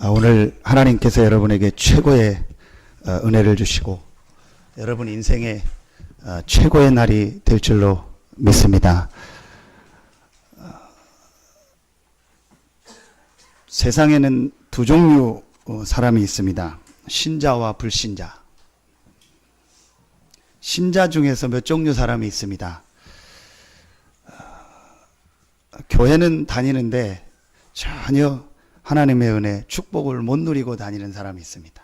오늘 하나님께서 여러분에게 최고의 은혜를 주시고 여러분 인생의 최고의 날이 될 줄로 믿습니다. 세상에는 두 종류 사람이 있습니다. 신자와 불신자. 신자 중에서 몇 종류 사람이 있습니다. 교회는 다니는데 전혀 하나님의 은혜, 축복을 못 누리고 다니는 사람이 있습니다.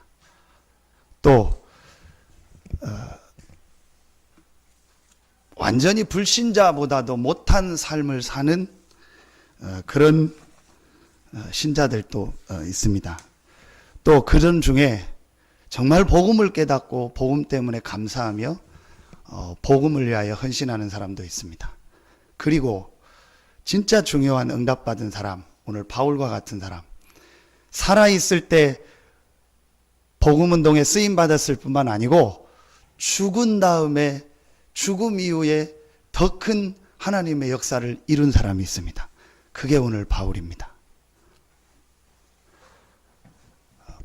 또 완전히 불신자보다도 못한 삶을 사는 그런 신자들도 있습니다. 또 그런 중에 정말 복음을 깨닫고 복음 때문에 감사하며 복음을 위하여 헌신하는 사람도 있습니다. 그리고 진짜 중요한 응답받은 사람, 오늘 바울과 같은 사람, 살아있을 때 복음운동에 쓰임받았을 뿐만 아니고 죽은 다음에 죽음 이후에 더 큰 하나님의 역사를 이룬 사람이 있습니다. 그게 오늘 바울입니다.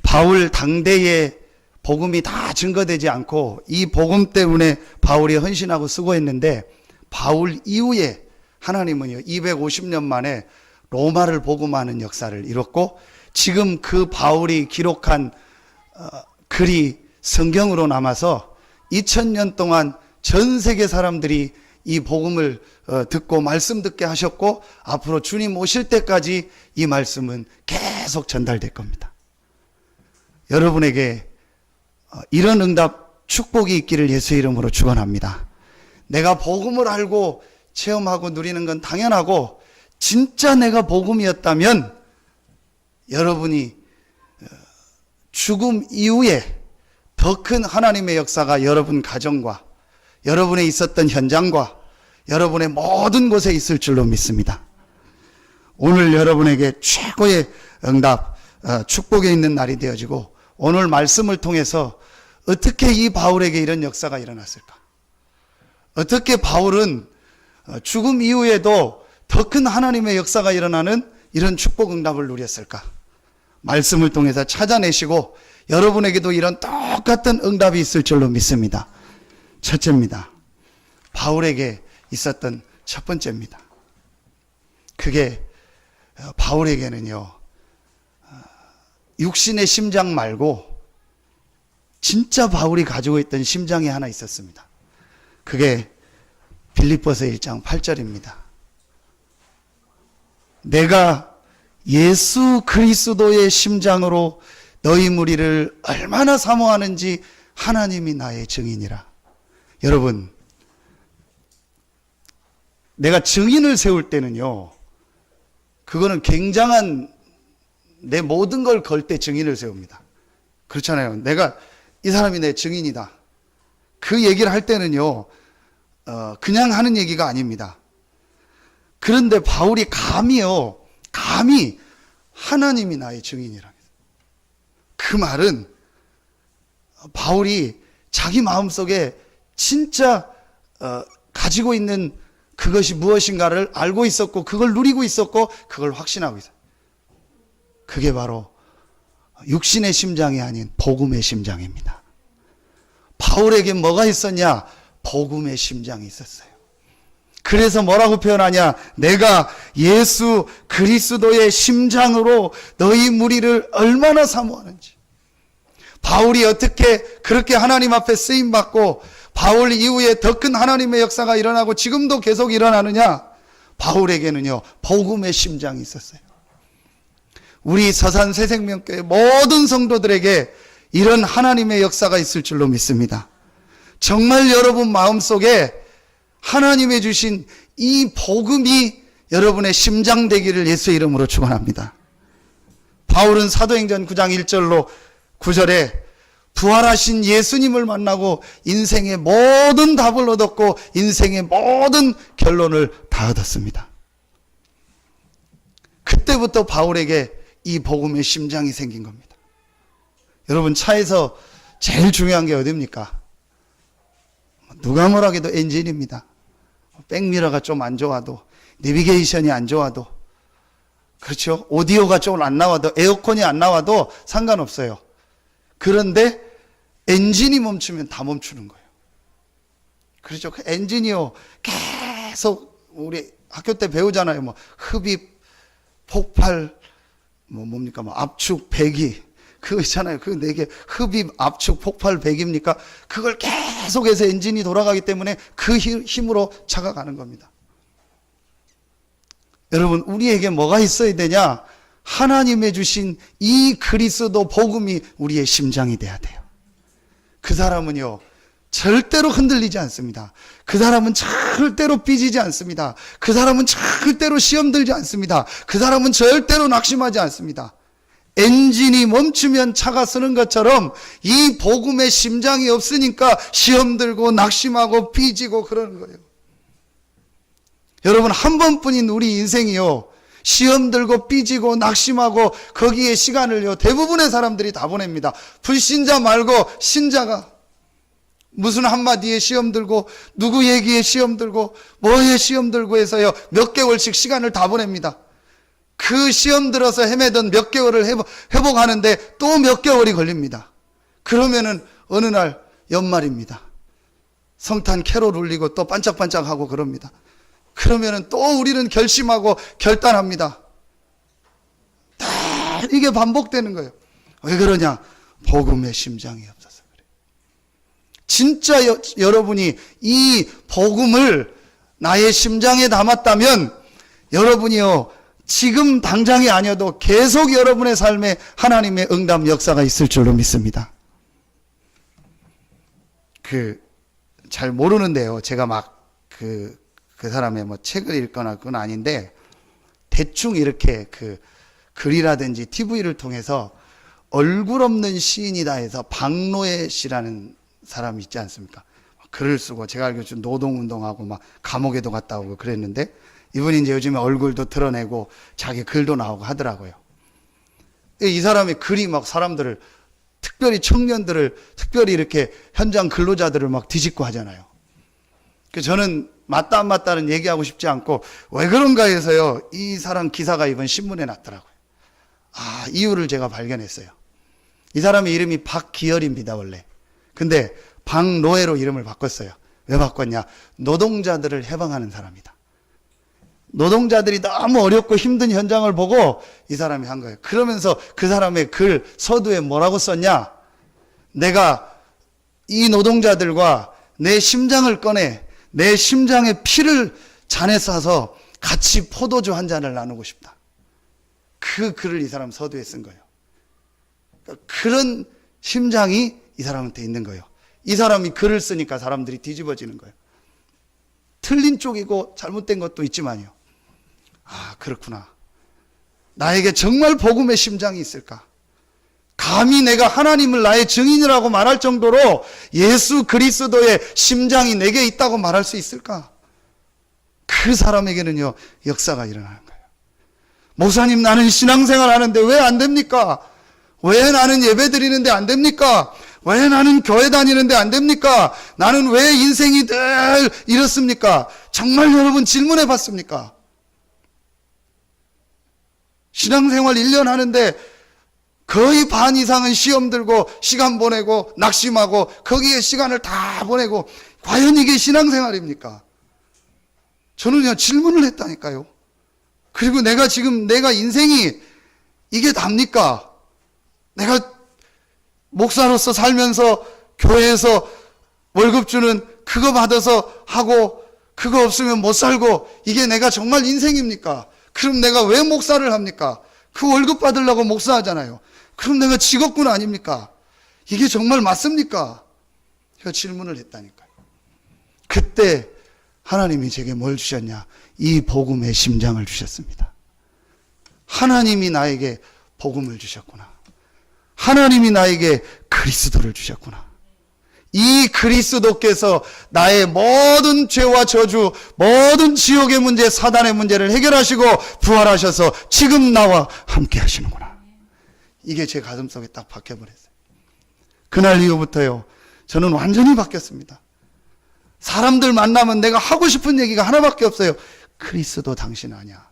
바울 당대에 복음이 다 증거되지 않고 이 복음 때문에 바울이 헌신하고 수고했는데 바울 이후에 하나님은요 250년 만에 로마를 복음하는 역사를 이뤘고 지금 그 바울이 기록한 글이 성경으로 남아서 2000년 동안 전 세계 사람들이 이 복음을 듣고 말씀 듣게 하셨고 앞으로 주님 오실 때까지 이 말씀은 계속 전달될 겁니다. 여러분에게 이런 응답 축복이 있기를 예수 이름으로 축원합니다. 내가 복음을 알고 체험하고 누리는 건 당연하고 진짜 내가 복음이었다면 여러분이 죽음 이후에 더 큰 하나님의 역사가 여러분 가정과 여러분의 있었던 현장과 여러분의 모든 곳에 있을 줄로 믿습니다. 오늘 여러분에게 최고의 응답, 축복에 있는 날이 되어지고 오늘 말씀을 통해서 어떻게 이 바울에게 이런 역사가 일어났을까? 어떻게 바울은 죽음 이후에도 더 큰 하나님의 역사가 일어나는 이런 축복 응답을 누렸을까? 말씀을 통해서 찾아내시고 여러분에게도 이런 똑같은 응답이 있을 줄로 믿습니다. 첫째입니다. 바울에게 있었던 첫 번째입니다. 그게 바울에게는요, 육신의 심장 말고 진짜 바울이 가지고 있던 심장이 하나 있었습니다. 그게 빌립보서 1장 8절입니다. 내가 예수 그리스도의 심장으로 너희 무리를 얼마나 사모하는지 하나님이 나의 증인이라. 여러분, 내가 증인을 세울 때는요, 그거는 굉장한 내 모든 걸 걸 때 증인을 세웁니다. 그렇잖아요. 내가 이 사람이 내 증인이다. 그 얘기를 할 때는요, 그냥 하는 얘기가 아닙니다. 그런데 바울이 감히 하나님이 나의 증인이라. 그 말은 바울이 자기 마음속에 진짜 가지고 있는 그것이 무엇인가를 알고 있었고 그걸 누리고 있었고 그걸 확신하고 있어요. 그게 바로 육신의 심장이 아닌 복음의 심장입니다. 바울에게 뭐가 있었냐? 복음의 심장이 있었어요. 그래서 뭐라고 표현하냐? 내가 예수 그리스도의 심장으로 너희 무리를 얼마나 사모하는지. 바울이 어떻게 그렇게 하나님 앞에 쓰임받고 바울 이후에 더 큰 하나님의 역사가 일어나고 지금도 계속 일어나느냐? 바울에게는요, 복음의 심장이 있었어요. 우리 서산 새생명교회 모든 성도들에게 이런 하나님의 역사가 있을 줄로 믿습니다. 정말 여러분 마음속에 하나님의 주신 이 복음이 여러분의 심장 되기를 예수 이름으로 축원합니다. 바울은 사도행전 9장 1절로 9절에 부활하신 예수님을 만나고 인생의 모든 답을 얻었고 인생의 모든 결론을 다 얻었습니다. 그때부터 바울에게 이 복음의 심장이 생긴 겁니다. 여러분 차에서 제일 중요한 게 어디입니까? 누가 뭐라 해도 엔진입니다. 백미러가 좀 안 좋아도 내비게이션이 안 좋아도 그렇죠? 오디오가 좀 안 나와도, 에어컨이 안 나와도 상관없어요. 그런데 엔진이 멈추면 다 멈추는 거예요. 그렇죠? 그 엔진이요, 계속 우리 학교 때 배우잖아요. 뭐 흡입, 폭발, 뭡니까? 압축, 배기. 그거 있잖아요. 그 네 개, 흡입, 압축, 폭발, 배기입니까? 그걸 계속해서 엔진이 돌아가기 때문에 그 힘으로 차가 가는 겁니다. 여러분, 우리에게 뭐가 있어야 되냐? 하나님의 주신 이 그리스도 복음이 우리의 심장이 돼야 돼요. 그 사람은요, 절대로 흔들리지 않습니다. 그 사람은 절대로 삐지지 않습니다. 그 사람은 절대로 시험 들지 않습니다. 그 사람은 절대로 낙심하지 않습니다. 엔진이 멈추면 차가 쓰는 것처럼 이 복음의 심장이 없으니까 시험 들고 낙심하고 삐지고 그러는 거예요. 여러분, 한 번뿐인 우리 인생이요, 시험 들고 삐지고 낙심하고 거기에 시간을요, 대부분의 사람들이 다 보냅니다. 불신자 말고 신자가 무슨 한마디에 시험 들고 누구 얘기에 시험 들고 뭐에 시험 들고 해서요, 몇 개월씩 시간을 다 보냅니다. 그 시험 들어서 헤매던 몇 개월을 회복하는데 또 몇 개월이 걸립니다. 그러면은 어느 날 연말입니다. 성탄 캐롤 울리고 또 반짝반짝하고 그럽니다. 그러면은 또 우리는 결심하고 결단합니다. 이게 반복되는 거예요. 왜 그러냐? 복음의 심장이 없어서 그래요. 진짜 여러분이 이 복음을 나의 심장에 담았다면 여러분이요, 지금 당장이 아니어도 계속 여러분의 삶에 하나님의 응답 역사가 있을 줄로 믿습니다. 잘 모르는데요. 제가 막 그 사람의 뭐 책을 읽거나 그건 아닌데, 대충 이렇게 글이라든지 TV를 통해서 얼굴 없는 시인이다 해서 박노해 씨라는 사람이 있지 않습니까? 글을 쓰고, 제가 알기로 좀 노동운동하고 막 감옥에도 갔다 오고 그랬는데, 이분이 이제 요즘에 얼굴도 드러내고 자기 글도 나오고 하더라고요. 이 사람의 글이 막 사람들을, 특별히 청년들을, 특별히 이렇게 현장 근로자들을 막 뒤집고 하잖아요. 그래서 저는 맞다 안 맞다는 얘기하고 싶지 않고, 왜 그런가 해서요, 이 사람 기사가 이번 신문에 났더라고요. 이유를 제가 발견했어요. 이 사람의 이름이 박기열입니다, 원래. 근데 박노해로 이름을 바꿨어요. 왜 바꿨냐? 노동자들을 해방하는 사람이다. 노동자들이 너무 어렵고 힘든 현장을 보고 이 사람이 한 거예요. 그러면서 그 사람의 글, 서두에 뭐라고 썼냐? 내가 이 노동자들과 내 심장을 꺼내, 내 심장에 피를 잔에 싸서 같이 포도주 한 잔을 나누고 싶다. 그 글을 이 사람 서두에 쓴 거예요. 그런 심장이 이 사람한테 있는 거예요. 이 사람이 글을 쓰니까 사람들이 뒤집어지는 거예요. 틀린 쪽이고 잘못된 것도 있지만요. 그렇구나. 나에게 정말 복음의 심장이 있을까? 감히 내가 하나님을 나의 증인이라고 말할 정도로 예수 그리스도의 심장이 내게 있다고 말할 수 있을까? 그 사람에게는요, 역사가 일어나는 거예요. 목사님, 나는 신앙생활 하는데 왜 안 됩니까? 왜 나는 예배 드리는데 안 됩니까? 왜 나는 교회 다니는데 안 됩니까? 나는 왜 인생이 늘 이렇습니까? 정말 여러분 질문해 봤습니까? 신앙생활 1년 하는데 거의 반 이상은 시험 들고 시간 보내고 낙심하고 거기에 시간을 다 보내고, 과연 이게 신앙생활입니까? 저는요, 질문을 했다니까요. 그리고 내가 인생이 이게 답니까? 내가 목사로서 살면서 교회에서 월급 주는 그거 받아서 하고 그거 없으면 못 살고, 이게 내가 정말 인생입니까? 그럼 내가 왜 목사를 합니까? 그 월급 받으려고 목사하잖아요. 그럼 내가 직업군 아닙니까? 이게 정말 맞습니까? 제가 질문을 했다니까요. 그때 하나님이 제게 뭘 주셨냐? 이 복음의 심장을 주셨습니다. 하나님이 나에게 복음을 주셨구나. 하나님이 나에게 그리스도를 주셨구나. 이 그리스도께서 나의 모든 죄와 저주, 모든 지옥의 문제, 사단의 문제를 해결하시고 부활하셔서 지금 나와 함께 하시는구나. 이게 제 가슴속에 딱 박혀버렸어요. 그날 이후부터요, 저는 완전히 바뀌었습니다. 사람들 만나면 내가 하고 싶은 얘기가 하나밖에 없어요. 그리스도 당신 아냐?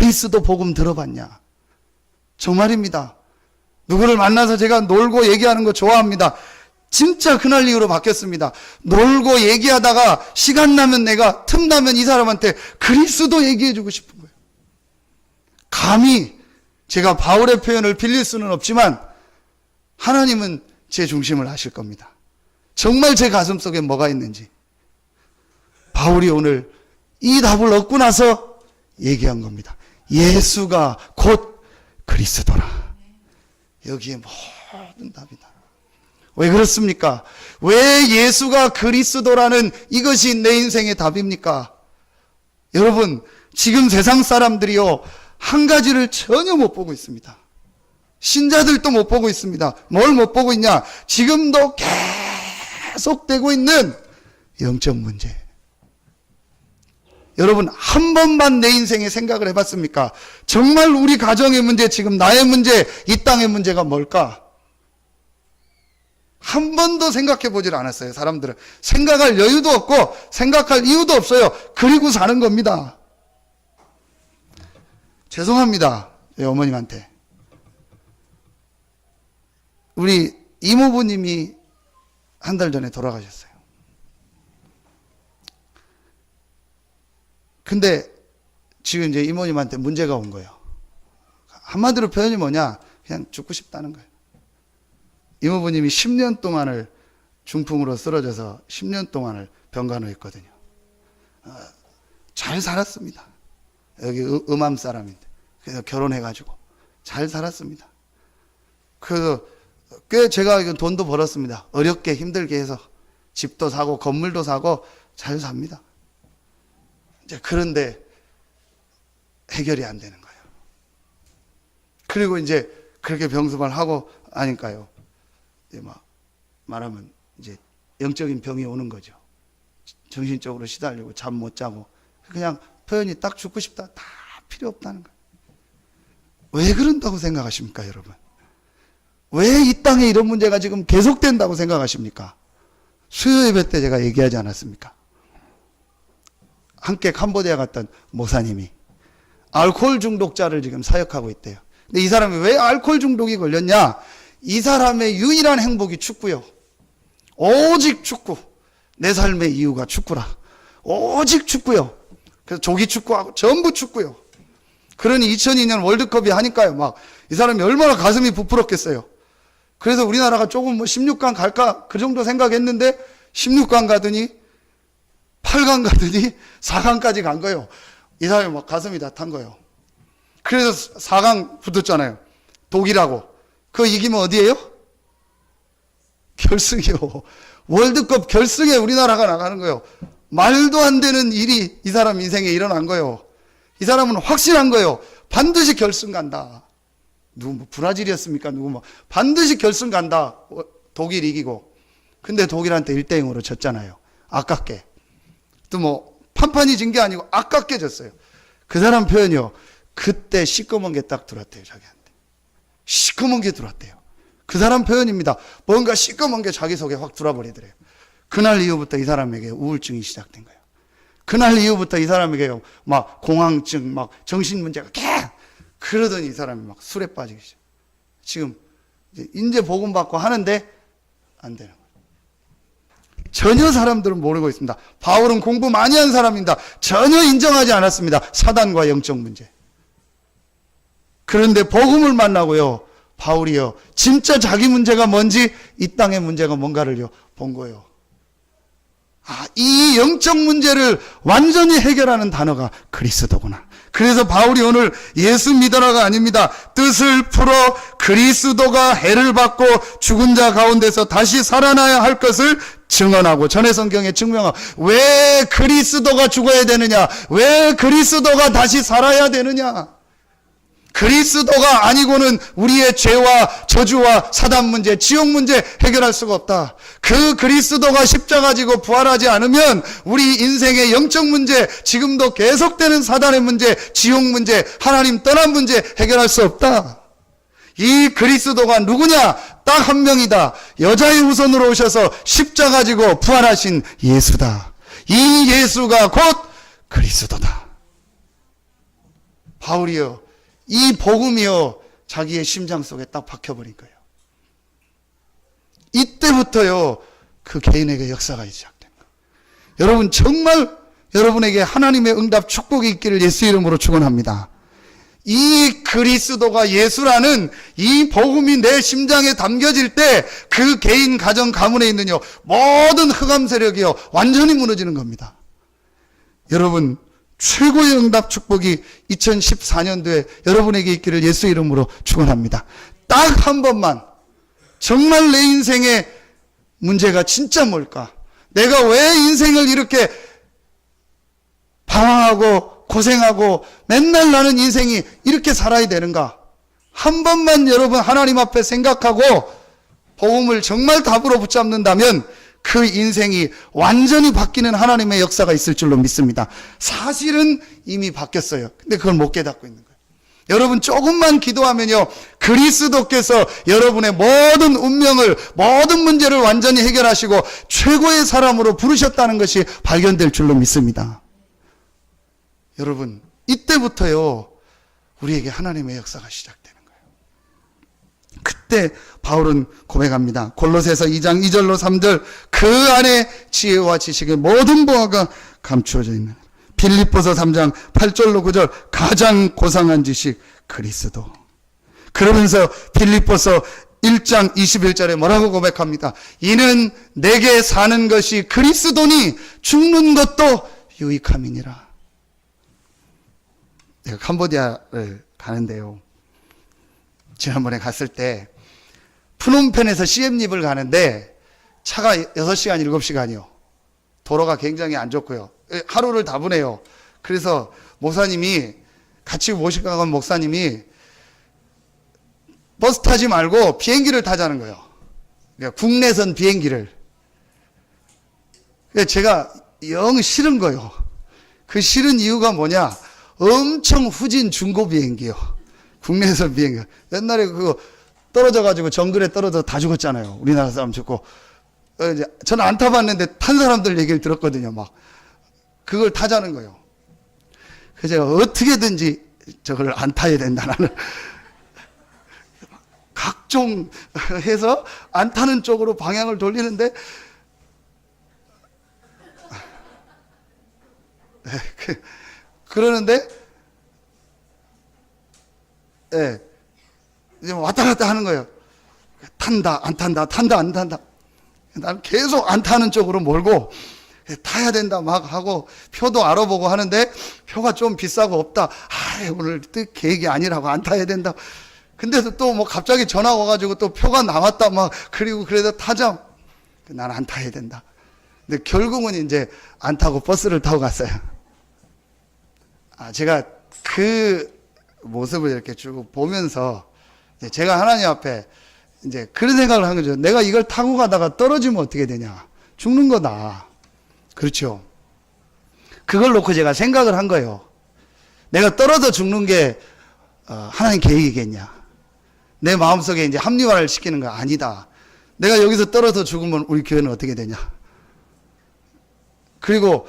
그리스도 복음 들어봤냐? 정말입니다. 누구를 만나서 제가 놀고 얘기하는 거 좋아합니다. 진짜 그날 이후로 바뀌었습니다. 놀고 얘기하다가 시간 나면 내가 틈나면 이 사람한테 그리스도 얘기해주고 싶은 거예요. 감히 제가 바울의 표현을 빌릴 수는 없지만 하나님은 제 중심을 아실 겁니다. 정말 제 가슴 속에 뭐가 있는지. 바울이 오늘 이 답을 얻고 나서 얘기한 겁니다. 예수가 곧 그리스도라. 여기에 모든 답이다. 왜 그렇습니까? 왜 예수가 그리스도라는 이것이 내 인생의 답입니까? 여러분, 지금 세상 사람들이요, 한 가지를 전혀 못 보고 있습니다. 신자들도 못 보고 있습니다. 뭘 못 보고 있냐? 지금도 계속되고 있는 영적 문제. 여러분, 한 번만 내 인생에 생각을 해봤습니까? 정말 우리 가정의 문제, 지금 나의 문제, 이 땅의 문제가 뭘까? 한 번도 생각해 보질 않았어요, 사람들은. 생각할 여유도 없고, 생각할 이유도 없어요. 그리고 사는 겁니다. 죄송합니다, 제 어머님한테. 우리 이모부님이 한 달 전에 돌아가셨어요. 근데 지금 이제 이모님한테 문제가 온 거예요. 한마디로 표현이 뭐냐? 그냥 죽고 싶다는 거예요. 이모부님이 10년 동안을 중풍으로 쓰러져서 10년 동안을 병간호 했거든요. 잘 살았습니다. 여기 음암 사람인데. 그래서 결혼해가지고 잘 살았습니다. 그래서 꽤 제가 돈도 벌었습니다. 어렵게 힘들게 해서 집도 사고 건물도 사고 잘 삽니다. 이제 그런데 해결이 안 되는 거예요. 그리고 이제 그렇게 병수발 하고 하니까요. 이제 막 말하면 이제 영적인 병이 오는 거죠. 정신적으로 시달리고 잠 못 자고 그냥 표현이 딱 죽고 싶다. 다 필요 없다는 거예요. 왜 그런다고 생각하십니까, 여러분? 왜 이 땅에 이런 문제가 지금 계속된다고 생각하십니까? 수요 예배 때 제가 얘기하지 않았습니까? 함께 캄보디아 갔던 목사님이 알코올 중독자를 지금 사역하고 있대요. 근데 이 사람이 왜 알코올 중독이 걸렸냐? 이 사람의 유일한 행복이 축구요. 오직 축구. 내 삶의 이유가 축구라. 오직 축구요. 그래서 조기 축구하고 전부 축구요. 그러니 2002년 월드컵이 하니까요. 막 이 사람이 얼마나 가슴이 부풀었겠어요. 그래서 우리나라가 조금 뭐 16강 갈까 그 정도 생각했는데 16강 가더니 8강 가더니 4강까지 간 거예요. 이 사람이 막 가슴이 다 탄 거예요. 그래서 4강 붙었잖아요. 독일하고. 그거 이기면 어디예요? 결승이요. 월드컵 결승에 우리나라가 나가는 거예요. 말도 안 되는 일이 이 사람 인생에 일어난 거예요. 이 사람은 확실한 거예요. 반드시 결승 간다. 누구 뭐 브라질이었습니까? 누구 뭐 반드시 결승 간다. 독일 이기고. 근데 독일한테 1대0으로 졌잖아요. 아깝게. 또 뭐 판판이 진 게 아니고 아깝게 졌어요. 그 사람 표현이요. 그때 시꺼먼 게 딱 들어왔대요, 자기한테. 시꺼먼 게 들어왔대요. 그 사람 표현입니다. 뭔가 시꺼먼 게 자기 속에 확 들어와버리더래요. 그날 이후부터 이 사람에게 우울증이 시작된 거예요. 그날 이후부터 이 사람에게 막 공황증, 막 정신 문제가 그러더니 이 사람이 막 술에 빠지기 시작. 지금 이제 복음 받고 하는데 안 되는 거예요. 전혀 사람들은 모르고 있습니다. 바울은 공부 많이 한 사람입니다. 전혀 인정하지 않았습니다. 사단과 영적 문제. 그런데 복음을 만나고요. 바울이요. 진짜 자기 문제가 뭔지 이 땅의 문제가 뭔가를요. 본 거예요. 이 영적 문제를 완전히 해결하는 단어가 그리스도구나. 그래서 바울이 오늘 예수 믿어라가 아닙니다. 뜻을 풀어 그리스도가 해를 받고 죽은 자 가운데서 다시 살아나야 할 것을 증언하고 전해 성경에 증명하고 왜 그리스도가 죽어야 되느냐? 왜 그리스도가 다시 살아야 되느냐? 그리스도가 아니고는 우리의 죄와 저주와 사단 문제, 지옥 문제 해결할 수가 없다. 그 그리스도가 십자가 지고 부활하지 않으면 우리 인생의 영적 문제, 지금도 계속되는 사단의 문제, 지옥 문제, 하나님 떠난 문제 해결할 수 없다. 이 그리스도가 누구냐? 딱 한 명이다. 여자의 후손으로 오셔서 십자가 지고 부활하신 예수다. 이 예수가 곧 그리스도다. 바울이요, 이 복음이요, 자기의 심장 속에 딱 박혀버린 거예요. 이때부터요, 그 개인에게 역사가 시작된 거예요. 여러분, 정말 여러분에게 하나님의 응답 축복이 있기를 예수 이름으로 축원합니다. 이 그리스도가 예수라는 이 복음이 내 심장에 담겨질 때 그 개인 가정 가문에 있는 모든 흑암 세력이요 완전히 무너지는 겁니다. 여러분, 최고의 응답 축복이 2014년도에 여러분에게 있기를 예수 이름으로 축원합니다. 딱 한 번만, 정말 내 인생의 문제가 진짜 뭘까? 내가 왜 인생을 이렇게 방황하고 고생하고 맨날 나는 인생이 이렇게 살아야 되는가? 한 번만 여러분 하나님 앞에 생각하고 복음을 정말 답으로 붙잡는다면 그 인생이 완전히 바뀌는 하나님의 역사가 있을 줄로 믿습니다. 사실은 이미 바뀌었어요. 근데 그걸 못 깨닫고 있는 거예요. 여러분, 조금만 기도하면요, 그리스도께서 여러분의 모든 운명을, 모든 문제를 완전히 해결하시고 최고의 사람으로 부르셨다는 것이 발견될 줄로 믿습니다. 여러분, 이때부터요, 우리에게 하나님의 역사가 시작되는 거예요. 그때 바울은 고백합니다. 골로새서 2장 2절로 3절, 그 안에 지혜와 지식의 모든 보화가 감추어져 있는, 빌립보서 3장 8절로 9절, 가장 고상한 지식 그리스도. 그러면서 빌립보서 1장 21절에 뭐라고 고백합니다. 이는 내게 사는 것이 그리스도니 죽는 것도 유익함이니라. 내가 캄보디아를 가는데요, 지난번에 갔을 때 프놈펜에서 시엠립을 가는데 차가 6시간 7시간이요 도로가 굉장히 안 좋고요, 하루를 다 보내요. 그래서 목사님이, 같이 모시고 간 목사님이 버스 타지 말고 비행기를 타자는 거예요. 그러니까 국내선 비행기를. 제가 영 싫은 거예요. 그 싫은 이유가 뭐냐, 엄청 후진 중고 비행기요, 국내선 비행기. 옛날에 그거 떨어져가지고 정글에 떨어져 다 죽었잖아요. 우리나라 사람 죽고. 저는 안 타봤는데 탄 사람들 얘기를 들었거든요. 막 그걸 타자는 거예요. 그래서 제가 어떻게든지 저걸 안 타야 된다, 나는 각종 해서 안 타는 쪽으로 방향을 돌리는데, 그러는데, 이제 왔다 갔다 하는 거예요. 탄다, 안 탄다, 탄다, 안 탄다. 나는 계속 안 타는 쪽으로 몰고, 타야 된다 막 하고, 표도 알아보고 하는데, 표가 좀 비싸고 없다. 오늘 뜻 계획이 아니라고 안 타야 된다. 근데도 또 뭐 갑자기 전화 와가지고 또 표가 남았다 막, 그리고 그래도 타자. 나는 안 타야 된다. 근데 결국은 이제 안 타고 버스를 타고 갔어요. 제가 그 모습을 이렇게 쭉 보면서 제가 하나님 앞에 이제 그런 생각을 한 거죠. 내가 이걸 타고 가다가 떨어지면 어떻게 되냐. 죽는 거다. 그렇죠. 그걸 놓고 제가 생각을 한 거예요. 내가 떨어져 죽는 게 하나님 계획이겠냐. 내 마음속에 이제 합리화를 시키는 거 아니다. 내가 여기서 떨어져 죽으면 우리 교회는 어떻게 되냐. 그리고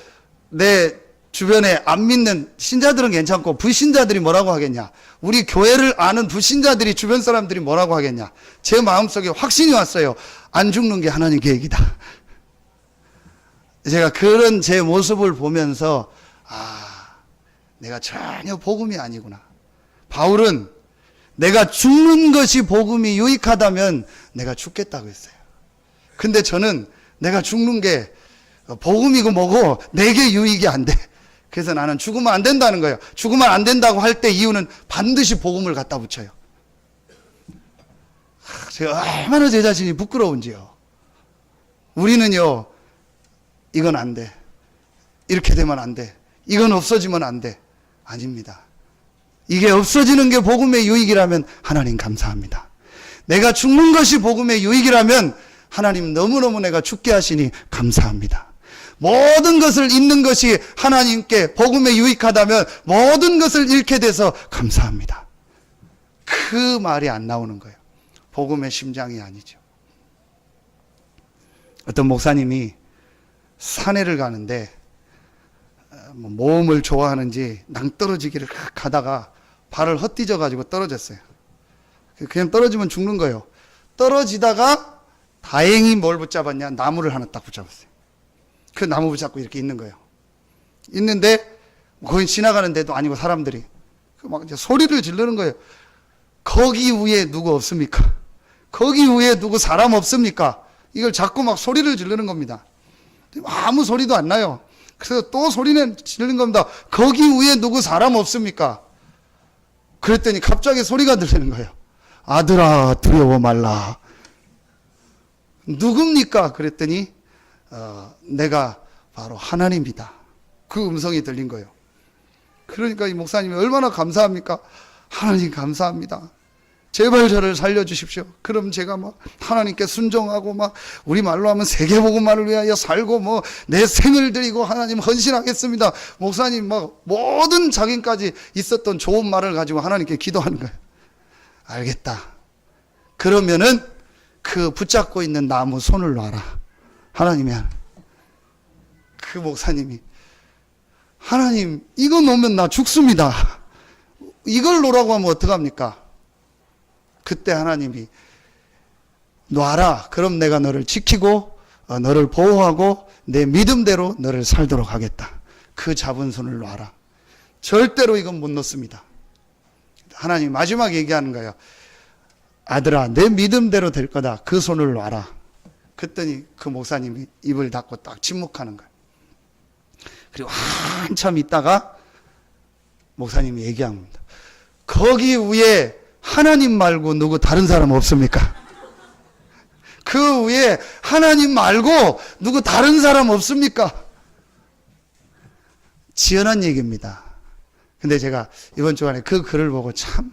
내 주변에 안 믿는 신자들은 괜찮고 불신자들이 뭐라고 하겠냐. 우리 교회를 아는 불신자들이, 주변 사람들이 뭐라고 하겠냐. 제 마음속에 확신이 왔어요. 안 죽는 게 하나님 계획이다. 제가 그런 제 모습을 보면서 내가 전혀 복음이 아니구나. 바울은 내가 죽는 것이 복음이 유익하다면 내가 죽겠다고 했어요. 근데 저는 내가 죽는 게 복음이고 뭐고 내게 유익이 안 돼. 그래서 나는 죽으면 안 된다는 거예요. 죽으면 안 된다고 할 때 이유는 반드시 복음을 갖다 붙여요. 제가 얼마나 제 자신이 부끄러운지요. 우리는요, 이건 안 돼. 이렇게 되면 안 돼. 이건 없어지면 안 돼. 아닙니다. 이게 없어지는 게 복음의 유익이라면 하나님 감사합니다. 내가 죽는 것이 복음의 유익이라면 하나님 너무너무 내가 죽게 하시니 감사합니다. 모든 것을 잃는 것이 하나님께 복음에 유익하다면 모든 것을 잃게 돼서 감사합니다. 그 말이 안 나오는 거예요. 복음의 심장이 아니죠. 어떤 목사님이 산에를 가는데 모험을 좋아하는지 낭떠러지기를 가다가 발을 헛디져 가지고 떨어졌어요. 그냥 떨어지면 죽는 거예요. 떨어지다가 다행히 뭘 붙잡았냐? 나무를 하나 딱 붙잡았어요. 그 나무 붙잡고 이렇게 있는 거예요. 있는데 거기 지나가는 데도 아니고 사람들이 막 이제 소리를 지르는 거예요. 거기 위에 누구 없습니까? 거기 위에 누구 사람 없습니까? 이걸 자꾸 막 소리를 지르는 겁니다. 아무 소리도 안 나요. 그래서 또 소리는 지르는 겁니다. 거기 위에 누구 사람 없습니까? 그랬더니 갑자기 소리가 들리는 거예요. 아들아 두려워 말라. 누굽니까? 그랬더니 내가 바로 하나님이다. 그 음성이 들린 거예요. 그러니까 이 목사님이 얼마나 감사합니까? 하나님 감사합니다. 제발 저를 살려주십시오. 그럼 제가 막 하나님께 순종하고 막 우리 말로 하면 세계복음만을 위하여 살고 뭐 내 생을 드리고 하나님 헌신하겠습니다. 목사님 막 모든 자기까지 있었던 좋은 말을 가지고 하나님께 기도하는 거예요. 알겠다. 그러면은 그 붙잡고 있는 나무 손을 놔라. 하나님이 그 목사님이 하나님 이거 놓으면 나 죽습니다. 이걸 놓으라고 하면 어떡합니까? 그때 하나님이 놔라. 그럼 내가 너를 지키고 너를 보호하고 내 믿음대로 너를 살도록 하겠다. 그 잡은 손을 놔라. 절대로 이건 못 놓습니다. 하나님 마지막 얘기하는 거예요. 아들아 내 믿음대로 될 거다. 그 손을 놔라. 그랬더니 그 목사님이 입을 닫고 딱 침묵하는 거예요. 그리고 한참 있다가 목사님이 얘기합니다. 거기 위에 하나님 말고 누구 다른 사람 없습니까? 그 위에 하나님 말고 누구 다른 사람 없습니까? 지어낸 얘기입니다. 근데 제가 이번 주간에 그 글을 보고 참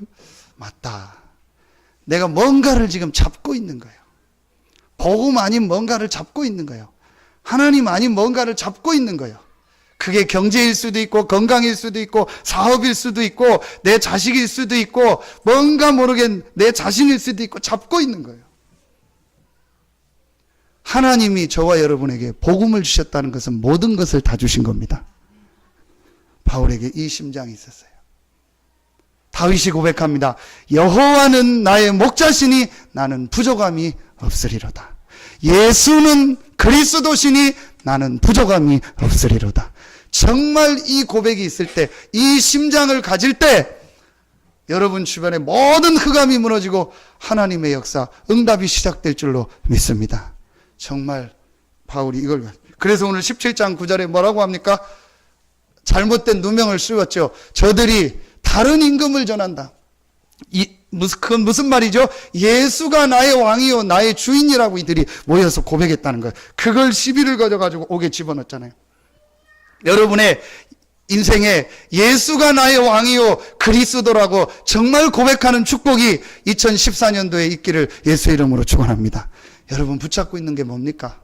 맞다. 내가 뭔가를 지금 잡고 있는 거예요. 복음 아닌 뭔가를 잡고 있는 거예요. 하나님 아닌 뭔가를 잡고 있는 거예요. 그게 경제일 수도 있고 건강일 수도 있고 사업일 수도 있고 내 자식일 수도 있고 뭔가 모르게 내 자신일 수도 있고 잡고 있는 거예요. 하나님이 저와 여러분에게 복음을 주셨다는 것은 모든 것을 다 주신 겁니다. 바울에게 이 심장이 있었어요. 다윗이 고백합니다. 여호와는 나의 목자시니 나는 부족함이 없으리로다. 예수는 그리스도시니 나는 부족함이 없으리로다. 정말 이 고백이 있을 때, 이 심장을 가질 때 여러분 주변의 모든 흑암이 무너지고 하나님의 역사, 응답이 시작될 줄로 믿습니다. 정말 바울이 이걸, 그래서 오늘 17장 9절에 뭐라고 합니까? 잘못된 누명을 씌웠죠. 저들이 다른 임금을 전한다. 그건 무슨 말이죠? 예수가 나의 왕이요 나의 주인이라고 이들이 모여서 고백했다는 거예요. 그걸 시비를 거져가지고 옥에 집어넣었잖아요. 여러분의 인생에 예수가 나의 왕이요 그리스도라고 정말 고백하는 축복이 2014년도에 있기를 예수 이름으로 축원합니다. 여러분 붙잡고 있는 게 뭡니까?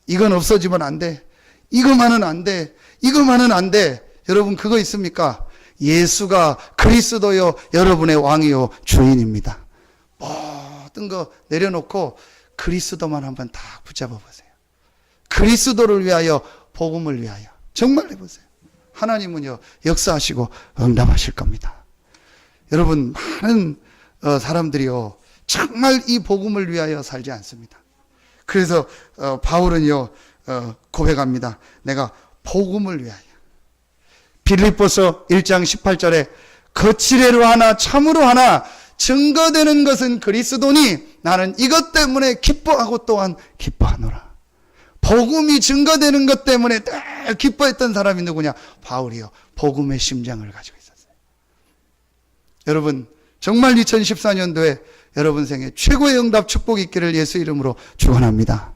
이건 없어지면 안 돼. 이거만은 안 돼. 이거만은 안 돼. 여러분 그거 있습니까? 예수가 그리스도요 여러분의 왕이요 주인입니다. 모든 거 내려놓고 그리스도만 한번 다 붙잡아 보세요. 그리스도를 위하여 복음을 위하여 정말 해보세요. 하나님은요 역사하시고 응답하실 겁니다. 여러분 많은 사람들이요 정말 이 복음을 위하여 살지 않습니다. 그래서 바울은요 고백합니다. 내가 복음을 위하여. 빌립보서 1장 18절에 거칠애로 하나 참으로 하나 증거되는 것은 그리스도니 나는 이것 때문에 기뻐하고 또한 기뻐하노라. 복음이 증거되는 것 때문에 늘 기뻐했던 사람이 누구냐? 바울이요. 복음의 심장을 가지고 있었어요. 여러분 정말 2014년도에 여러분 생에 최고의 응답 축복이 있기를 예수 이름으로 축원합니다.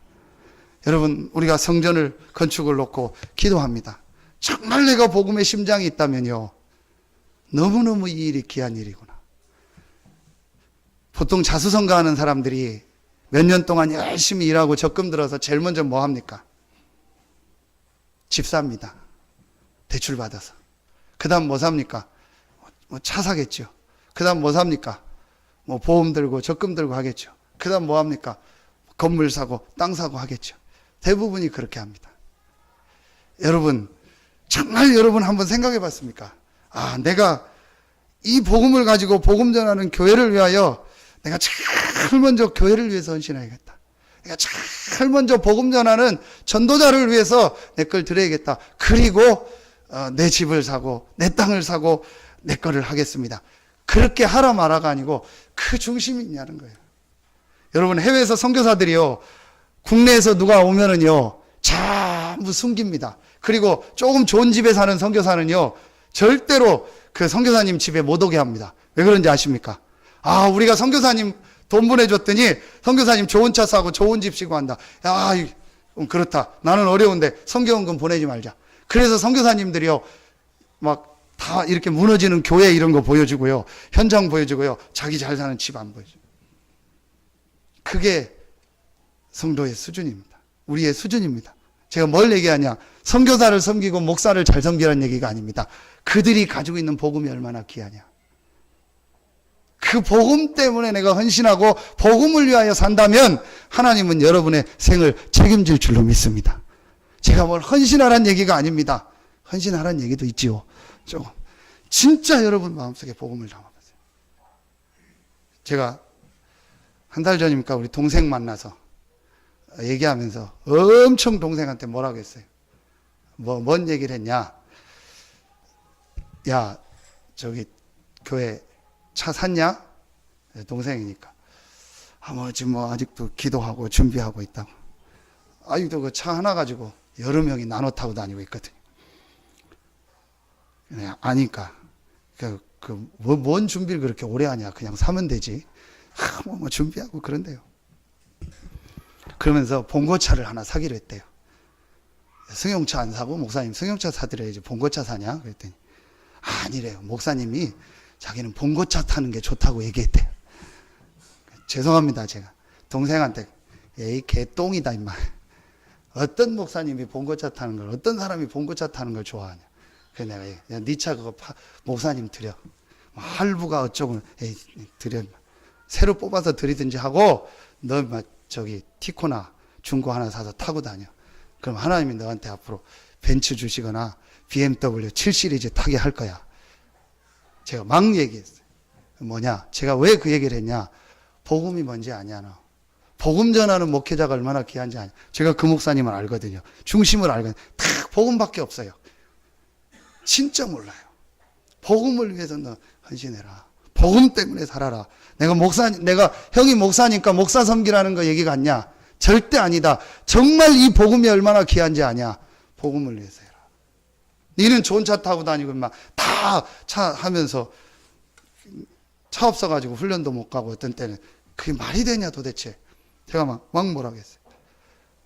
여러분 우리가 성전을 건축을 놓고 기도합니다. 정말 내가 복음의 심장이 있다면요 너무너무 이 일이 귀한 일이구나. 보통 자수성가하는 사람들이 몇 년 동안 열심히 일하고 적금 들어서 제일 먼저 뭐 합니까? 집 삽니다. 대출 받아서. 그 다음 뭐 삽니까? 뭐 차 사겠죠. 그 다음 뭐 삽니까? 뭐 보험 들고 적금 들고 하겠죠. 그 다음 뭐 합니까? 건물 사고 땅 사고 하겠죠. 대부분이 그렇게 합니다. 여러분 정말 여러분 한번 생각해 봤습니까? 아, 내가 이 복음을 가지고 복음 전하는 교회를 위하여 내가 제일 먼저 교회를 위해서 헌신해야겠다. 내가 제일 먼저 복음 전하는 전도자를 위해서 내 걸 드려야겠다. 그리고 내 집을 사고 내 땅을 사고 내 거를 하겠습니다. 그렇게 하라 마라가 아니고 그 중심이 있냐는 거예요. 여러분, 해외에서 선교사들이요, 국내에서 누가 오면은요 전부 숨깁니다. 그리고 조금 좋은 집에 사는 선교사는요 절대로 그 선교사님 집에 못 오게 합니다. 왜 그런지 아십니까? 아, 우리가 선교사님 돈 보내줬더니 선교사님 좋은 차 사고 좋은 집 시고 한다. 야, 그렇다. 나는 어려운데 선교원금 보내지 말자. 그래서 선교사님들이요 막 다 이렇게 무너지는 교회 이런 거 보여주고요, 현장 보여주고요, 자기 잘 사는 집 안 보여줘요. 그게 성도의 수준입니다. 우리의 수준입니다. 제가 뭘 얘기하냐, 선교사를 섬기고 목사를 잘 섬기라는 얘기가 아닙니다. 그들이 가지고 있는 복음이 얼마나 귀하냐. 그 복음 때문에 내가 헌신하고 복음을 위하여 산다면 하나님은 여러분의 생을 책임질 줄로 믿습니다. 제가 뭘 헌신하라는 얘기가 아닙니다. 헌신하라는 얘기도 있지요. 조금. 진짜 여러분 마음속에 복음을 담아보세요. 제가 한 달 전입니까 우리 동생 만나서 얘기하면서 엄청 동생한테 뭐라고 했어요. 뭔 얘기를 했냐. 야, 저기 교회 차 샀냐? 동생이니까. 지금 아직도 기도하고 준비하고 있다고. 아직도 그 차 하나 가지고 여러 명이 나눠 타고 다니고 있거든요. 그냥 아니까. 뭔 준비를 그렇게 오래 하냐. 그냥 사면 되지. 뭐 준비하고 그런데요. 그러면서 봉고차를 하나 사기로 했대요. 승용차 안 사고 목사님 승용차 사드려야지 봉고차 사냐? 그랬더니 아니래요. 목사님이 자기는 봉고차 타는 게 좋다고 얘기했대요. 죄송합니다. 제가 동생한테 에이 개똥이다 임마. 어떤 목사님이 봉고차 타는 걸, 어떤 사람이 봉고차 타는 걸 좋아하냐. 그래서 내가 네 차 그거 목사님 드려. 할부가 어쩌고 에이 드려. 새로 뽑아서 드리든지 하고 너 저기 티코나 중고 하나 사서 타고 다녀. 그럼 하나님이 너한테 앞으로 벤츠 주시거나 BMW 7 시리즈 타게 할 거야. 제가 막 얘기했어요. 뭐냐? 제가 왜 그 얘기를 했냐? 복음이 뭔지 아냐, 너. 복음 전하는 목회자가 얼마나 귀한지 아냐. 제가 그 목사님을 알거든요. 중심을 알거든요. 다 복음밖에 없어요. 진짜 몰라요. 복음을 위해서 너 헌신해라. 복음 때문에 살아라. 내가 형이 목사니까 목사 섬기라는 거 얘기 같냐? 절대 아니다. 정말 이 복음이 얼마나 귀한지 아냐? 복음을 위해서 해라. 니는 좋은 차 타고 다니고 막 다 차 하면서 차 없어가지고 훈련도 못 가고 어떤 때는 그게 말이 되냐 도대체. 제가 막 뭐라고 했어요.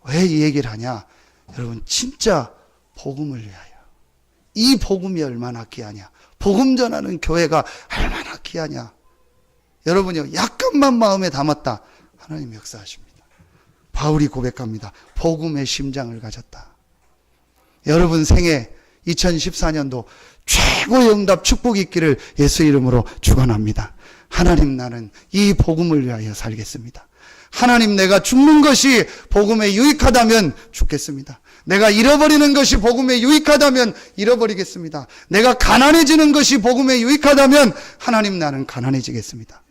왜 이 얘기를 하냐? 여러분 진짜 복음을 위하여. 이 복음이 얼마나 귀하냐? 복음 전하는 교회가 얼마나 귀하냐? 여러분이요, 약간만 마음에 담았다. 하나님 역사하십니다. 바울이 고백합니다. 복음의 심장을 가졌다. 여러분 생애 2014년도 최고의 응답 축복이 있기를 예수 이름으로 축원합니다. 하나님, 나는 이 복음을 위하여 살겠습니다. 하나님, 내가 죽는 것이 복음에 유익하다면 죽겠습니다. 내가 잃어버리는 것이 복음에 유익하다면 잃어버리겠습니다. 내가 가난해지는 것이 복음에 유익하다면 하나님, 나는 가난해지겠습니다.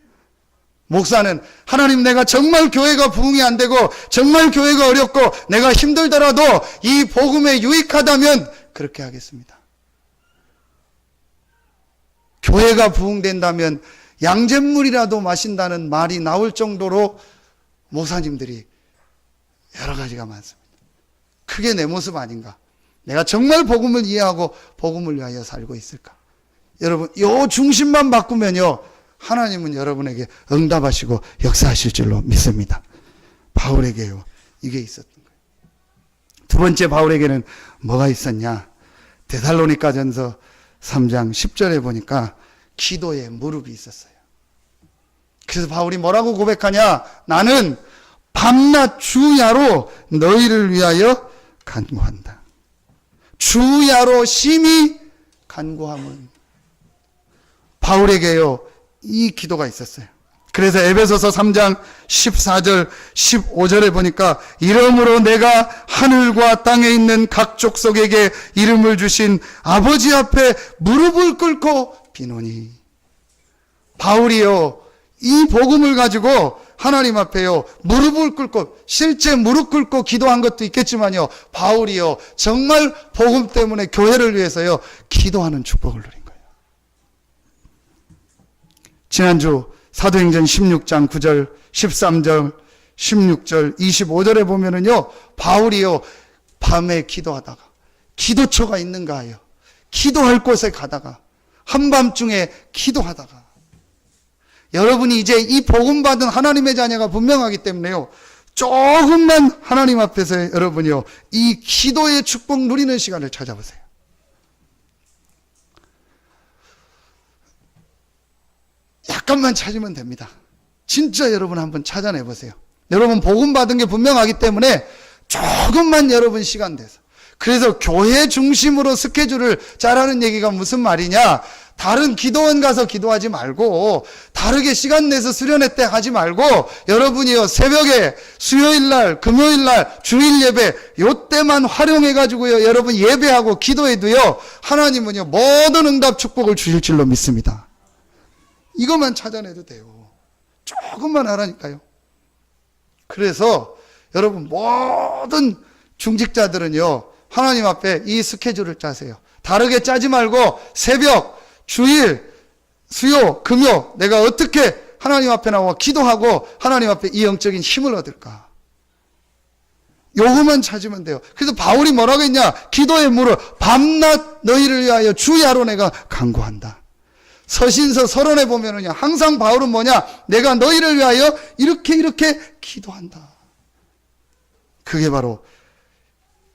목사는 하나님, 내가 정말 교회가 부흥이 안 되고 정말 교회가 어렵고 내가 힘들더라도 이 복음에 유익하다면 그렇게 하겠습니다. 교회가 부흥된다면 양잿물이라도 마신다는 말이 나올 정도로 목사님들이 여러 가지가 많습니다. 그게 내 모습 아닌가? 내가 정말 복음을 이해하고 복음을 위하여 살고 있을까? 여러분, 요 중심만 바꾸면요, 하나님은 여러분에게 응답하시고 역사하실 줄로 믿습니다. 바울에게요, 이게 있었던 거예요. 두 번째, 바울에게는 뭐가 있었냐? 데살로니가전서 3장 10절에 보니까 기도의 무릎이 있었어요. 그래서 바울이 뭐라고 고백하냐? 나는 밤낮 주야로 너희를 위하여 간구한다. 주야로 심히 간구함은. 바울에게요, 이 기도가 있었어요. 그래서 에베소서 3장 14절 15절에 보니까 이러므로 내가 하늘과 땅에 있는 각 족속에게 이름을 주신 아버지 앞에 무릎을 꿇고 비노니. 바울이요, 이 복음을 가지고 하나님 앞에요, 무릎을 꿇고, 실제 무릎 꿇고 기도한 것도 있겠지만요, 바울이요, 정말 복음 때문에 교회를 위해서요, 기도하는 축복을 누린 거예요. 지난주 사도행전 16장 9절, 13절, 16절, 25절에 보면은요, 바울이요, 밤에 기도하다가, 기도처가 있는가 해요. 기도할 곳에 가다가, 한밤중에 기도하다가, 여러분이 이제 이 복음 받은 하나님의 자녀가 분명하기 때문에요, 조금만 하나님 앞에서 여러분이요, 이 기도의 축복 누리는 시간을 찾아보세요. 약간만 찾으면 됩니다. 진짜 여러분 한번 찾아내보세요. 여러분 복음 받은 게 분명하기 때문에 조금만 여러분 시간 내서. 그래서 교회 중심으로 스케줄을 짜라는 얘기가 무슨 말이냐, 다른 기도원 가서 기도하지 말고, 다르게 시간 내서 수련회 때 하지 말고, 여러분이요, 새벽에, 수요일날, 금요일날, 주일 예배, 요때만 활용해가지고요, 여러분 예배하고 기도해도요, 하나님은요, 모든 응답 축복을 주실 줄로 믿습니다. 이것만 찾아내도 돼요. 조금만 하라니까요. 그래서, 여러분, 모든 중직자들은요, 하나님 앞에 이 스케줄을 짜세요. 다르게 짜지 말고, 새벽, 주일, 수요, 금요, 내가 어떻게 하나님 앞에 나와 기도하고 하나님 앞에 이 영적인 힘을 얻을까? 요거만 찾으면 돼요. 그래서 바울이 뭐라고 했냐? 기도의 무릎, 밤낮 너희를 위하여 주야로 내가 간구한다. 서신서 서론에 보면은요, 항상 바울은 뭐냐? 내가 너희를 위하여 이렇게 기도한다. 그게 바로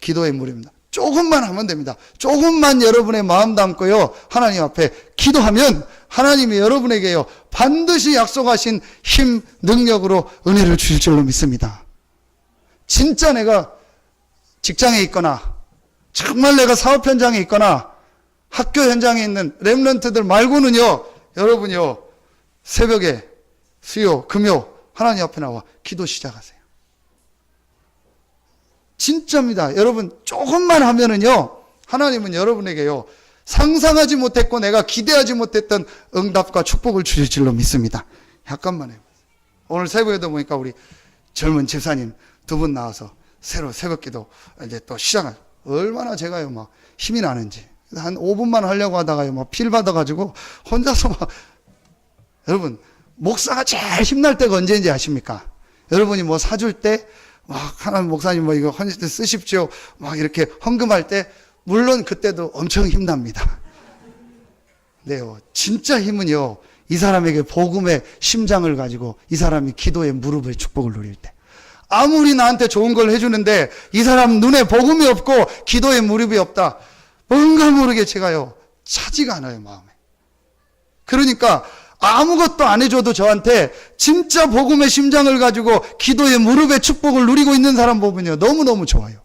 기도의 무릎입니다. 조금만 하면 됩니다. 조금만 여러분의 마음 담고요, 하나님 앞에 기도하면 하나님이 여러분에게요, 반드시 약속하신 힘, 능력으로 은혜를 주실 줄로 믿습니다. 진짜 내가 직장에 있거나, 정말 내가 사업 현장에 있거나, 학교 현장에 있는 렘넌트들 말고는요, 여러분요, 새벽에 수요, 금요, 하나님 앞에 나와 기도 시작하세요. 진짜입니다. 여러분 조금만 하면은요, 하나님은 여러분에게요, 상상하지 못했고 내가 기대하지 못했던 응답과 축복을 주실 줄로 믿습니다. 약간만 해보세요. 오늘 새벽에도 보니까 우리 젊은 집사님 두 분 나와서 새로 새벽기도 이제 또 시작을, 얼마나 제가요 막 힘이 나는지, 한 5분만 하려고 하다가요 막 필 받아가지고 혼자서 막, 여러분 목사가 제일 힘날 때가 언제인지 아십니까? 여러분이 뭐 사줄 때 막, 하나님 목사님 뭐 이거 헌신 쓰십시오, 막 이렇게 헌금할 때, 물론 그때도 엄청 힘납니다. 네요. 진짜 힘은요, 이 사람에게 복음의 심장을 가지고 이 사람이 기도의 무릎의 축복을 누릴 때. 아무리 나한테 좋은 걸 해주는데 이 사람 눈에 복음이 없고 기도의 무릎이 없다. 뭔가 모르게 제가요, 차지가 않아요, 마음에. 그러니까 아무것도 안 해줘도 저한테 진짜 복음의 심장을 가지고 기도의 무릎의 축복을 누리고 있는 사람 보면요, 너무너무 좋아요.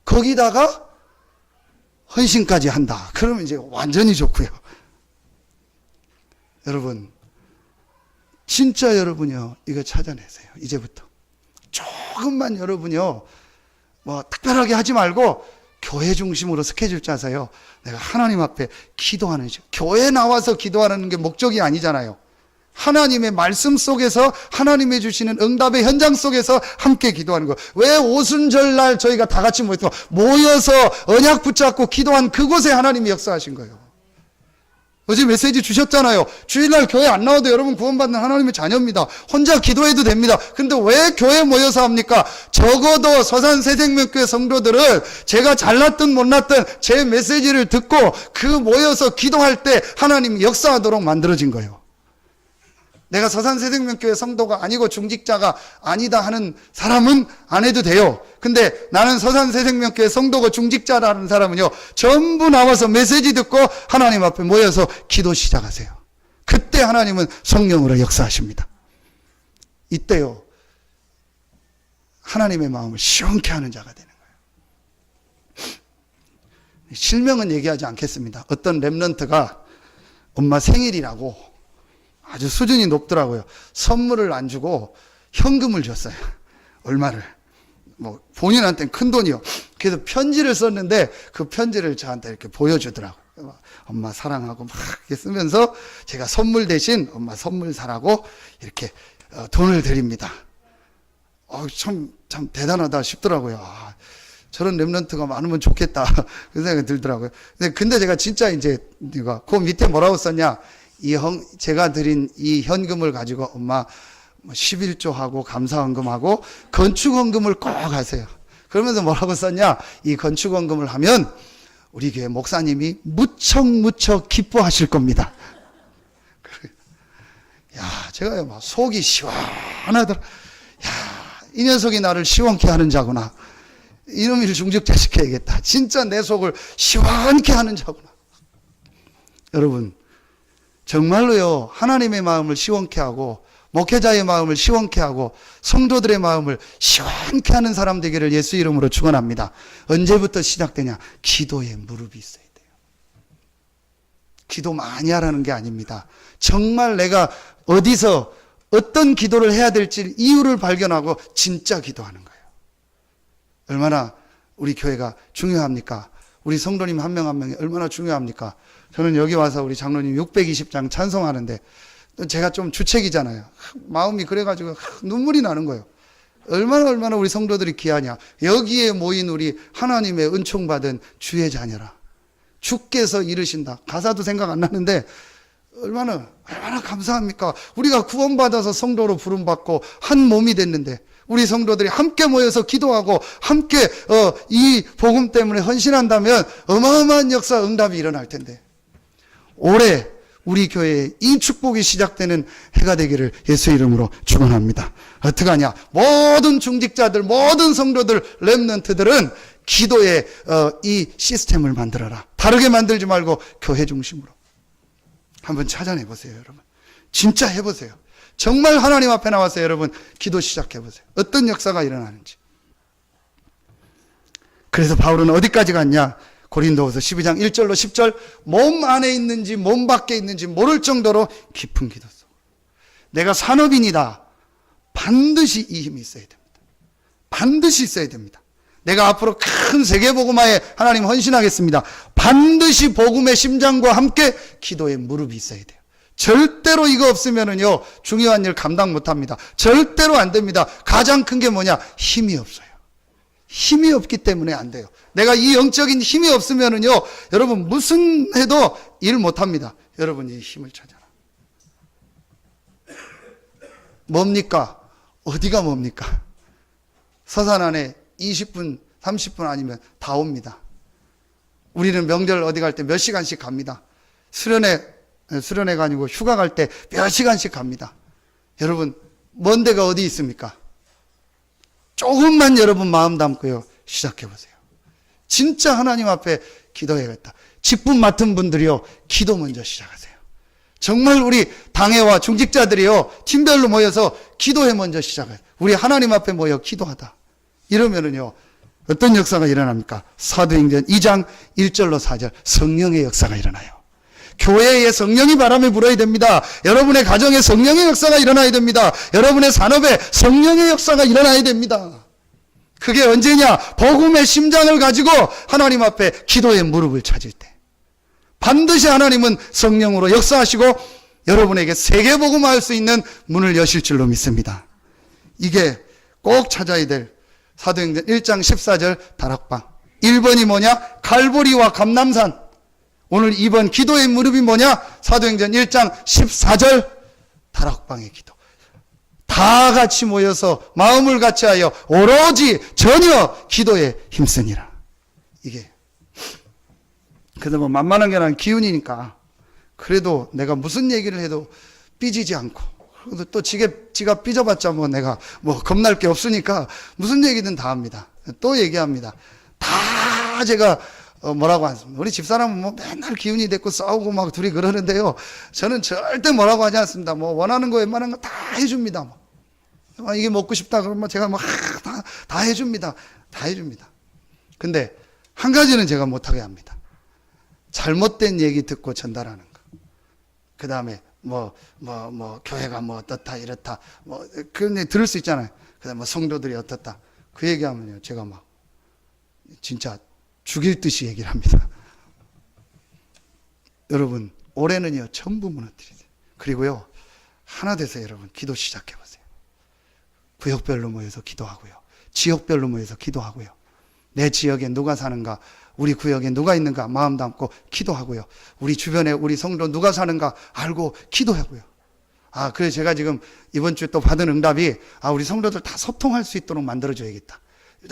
거기다가 헌신까지 한다. 그러면 이제 완전히 좋고요. 여러분, 진짜 여러분이요, 이거 찾아내세요. 이제부터. 조금만 여러분이요, 뭐 특별하게 하지 말고 교회 중심으로 스케줄 짜서요, 내가 하나님 앞에 기도하는 시간. 교회 나와서 기도하는 게 목적이 아니잖아요. 하나님의 말씀 속에서 하나님이 주시는 응답의 현장 속에서 함께 기도하는 거. 왜 오순절날 저희가 다 같이 모여서 언약 붙잡고 기도한 그곳에 하나님이 역사하신 거예요. 어제 메시지 주셨잖아요. 주일날 교회 안 나와도 여러분 구원받는 하나님의 자녀입니다. 혼자 기도해도 됩니다. 근데 왜 교회 모여서 합니까? 적어도 서산새생명교회 성도들은 제가 잘났든 못났든 제 메시지를 듣고 그 모여서 기도할 때 하나님이 역사하도록 만들어진 거예요. 내가 서산새생명교회 성도가 아니고 중직자가 아니다 하는 사람은 안 해도 돼요. 근데 나는 서산새생명교회 성도고 중직자라는 사람은요, 전부 나와서 메시지 듣고 하나님 앞에 모여서 기도 시작하세요. 그때 하나님은 성령으로 역사하십니다. 이때요, 하나님의 마음을 시원케 하는 자가 되는 거예요. 실명은 얘기하지 않겠습니다. 어떤 렘넌트가 엄마 생일이라고 아주 수준이 높더라고요. 선물을 안 주고 현금을 줬어요. 얼마를. 뭐 본인한테는 큰 돈이요. 그래서 편지를 썼는데 그 편지를 저한테 이렇게 보여주더라고요. 엄마 사랑하고 막 이렇게 쓰면서 제가 선물 대신 엄마 선물 사라고 이렇게 돈을 드립니다. 참 대단하다 싶더라고요. 저런 랩런트가 많으면 좋겠다. 그 생각이 들더라고요. 근데 제가 진짜 이제, 그 밑에 뭐라고 썼냐. 제가 드린 이 현금을 가지고 엄마 11조 하고 감사헌금하고 건축헌금을 꼭 하세요. 그러면서 뭐라고 썼냐. 이 건축헌금을 하면 우리 교회 목사님이 무척 기뻐하실 겁니다. 제가 막 속이 시원하더라. 이 녀석이 나를 시원케 하는 자구나. 이놈을 중직자 시켜야겠다. 진짜 내 속을 시원케 하는 자구나. 여러분, 정말로요, 하나님의 마음을 시원케 하고, 목회자의 마음을 시원케 하고, 성도들의 마음을 시원케 하는 사람 되기를 예수 이름으로 축원합니다. 언제부터 시작되냐? 기도에 무릎이 있어야 돼요. 기도 많이 하라는 게 아닙니다. 정말 내가 어디서 어떤 기도를 해야 될지 이유를 발견하고 진짜 기도하는 거예요. 얼마나 우리 교회가 중요합니까? 우리 성도님 한 명 한 명이 얼마나 중요합니까? 저는 여기 와서 우리 장로님 620장 찬송하는데 제가 좀 주책이잖아요. 마음이 그래가지고 눈물이 나는 거예요. 얼마나 우리 성도들이 귀하냐. 여기에 모인 우리 하나님의 은총받은 주의 자녀라. 주께서 이르신다. 가사도 생각 안 나는데 얼마나 감사합니까? 우리가 구원받아서 성도로 부름받고 한 몸이 됐는데 우리 성도들이 함께 모여서 기도하고 함께 이 복음 때문에 헌신한다면 어마어마한 역사 응답이 일어날 텐데 올해 우리 교회에 이 축복이 시작되는 해가 되기를 예수 이름으로 축원합니다. 어떡하냐? 모든 중직자들, 모든 성도들, 렘넌트들은 기도의 이 시스템을 만들어라. 다르게 만들지 말고 교회 중심으로 한번 찾아내 보세요, 여러분. 진짜 해보세요. 정말 하나님 앞에 나와서 여러분 기도 시작해보세요. 어떤 역사가 일어나는지. 그래서 바울은 어디까지 갔냐? 고린도후서 12장 1절로 10절 몸 안에 있는지 몸 밖에 있는지 모를 정도로 깊은 기도 속. 내가 산업인이다. 반드시 이 힘이 있어야 됩니다. 반드시 있어야 됩니다. 내가 앞으로 큰 세계복음화에 하나님 헌신하겠습니다. 반드시 복음의 심장과 함께 기도에 무릎이 있어야 돼요. 절대로 이거 없으면은요, 중요한 일 감당 못 합니다. 절대로 안 됩니다. 가장 큰 게 뭐냐? 힘이 없어요. 힘이 없기 때문에 안 돼요. 내가 이 영적인 힘이 없으면은요, 여러분 무슨 해도 일 못 합니다. 여러분 이 힘을 찾아라. 뭡니까? 어디가 뭡니까? 서산 안에 20분, 30분 아니면 다 옵니다. 우리는 명절 어디 갈 때 몇 시간씩 갑니다. 수련회가 아니고 휴가 갈 때 몇 시간씩 갑니다. 여러분, 먼 데가 어디 있습니까? 조금만 여러분 마음 담고요, 시작해보세요. 진짜 하나님 앞에 기도해야겠다. 직분 맡은 분들이요, 기도 먼저 시작하세요. 정말 우리 당회와 중직자들이요, 팀별로 모여서 기도해 먼저 시작해요. 우리 하나님 앞에 모여 기도하다. 이러면은요, 어떤 역사가 일어납니까? 사도행전 2장 1절로 4절 성령의 역사가 일어나요. 교회에 성령이 바람에 불어야 됩니다. 여러분의 가정에 성령의 역사가 일어나야 됩니다. 여러분의 산업에 성령의 역사가 일어나야 됩니다. 그게 언제냐? 복음의 심장을 가지고 하나님 앞에 기도의 무릎을 찾을 때 반드시 하나님은 성령으로 역사하시고 여러분에게 세계복음화할 수 있는 문을 여실 줄로 믿습니다. 이게 꼭 찾아야 될 사도행전 1장 14절 다락방. 1번이 뭐냐? 갈보리와 감람산. 오늘 2번 기도의 무릎이 뭐냐? 사도행전 1장 14절 다락방의 기도. 다 같이 모여서 마음을 같이 하여 오로지 전혀 기도에 힘쓰니라. 이게 그래도 뭐 만만한 게 아니라 기운이니까 그래도 내가 무슨 얘기를 해도 삐지지 않고 그래도 또 지가 삐져봤자 뭐 내가 뭐 겁날 게 없으니까 무슨 얘기든 다 합니다. 또 얘기합니다. 다 제가 뭐라고 않습니다. 우리 집사람은 뭐 맨날 기운이 됐고 싸우고 막 둘이 그러는데요. 저는 절대 뭐라고 하지 않습니다. 뭐 원하는 거 웬만한 거 다 해줍니다. 뭐 이게 먹고 싶다 그러면 제가 뭐 다 해줍니다. 다 해줍니다. 근데 한 가지는 제가 못하게 합니다. 잘못된 얘기 듣고 전달하는 거. 그 다음에 교회가 뭐 어떻다 이렇다 뭐 그런 얘기 들을 수 있잖아요. 그 다음에 뭐 성도들이 어떻다 그 얘기하면요 제가 막 진짜 죽일 듯이 얘기를 합니다. 여러분 올해는요 전부 무너뜨리세요. 그리고요 하나 돼서 여러분 기도 시작해 보세요. 구역별로 모여서 기도하고요. 지역별로 모여서 기도하고요. 내 지역에 누가 사는가, 우리 구역에 누가 있는가 마음 담고 기도하고요. 우리 주변에 우리 성도 누가 사는가 알고 기도하고요. 그래서 제가 지금 이번 주에 또 받은 응답이 우리 성도들 다 소통할 수 있도록 만들어줘야겠다.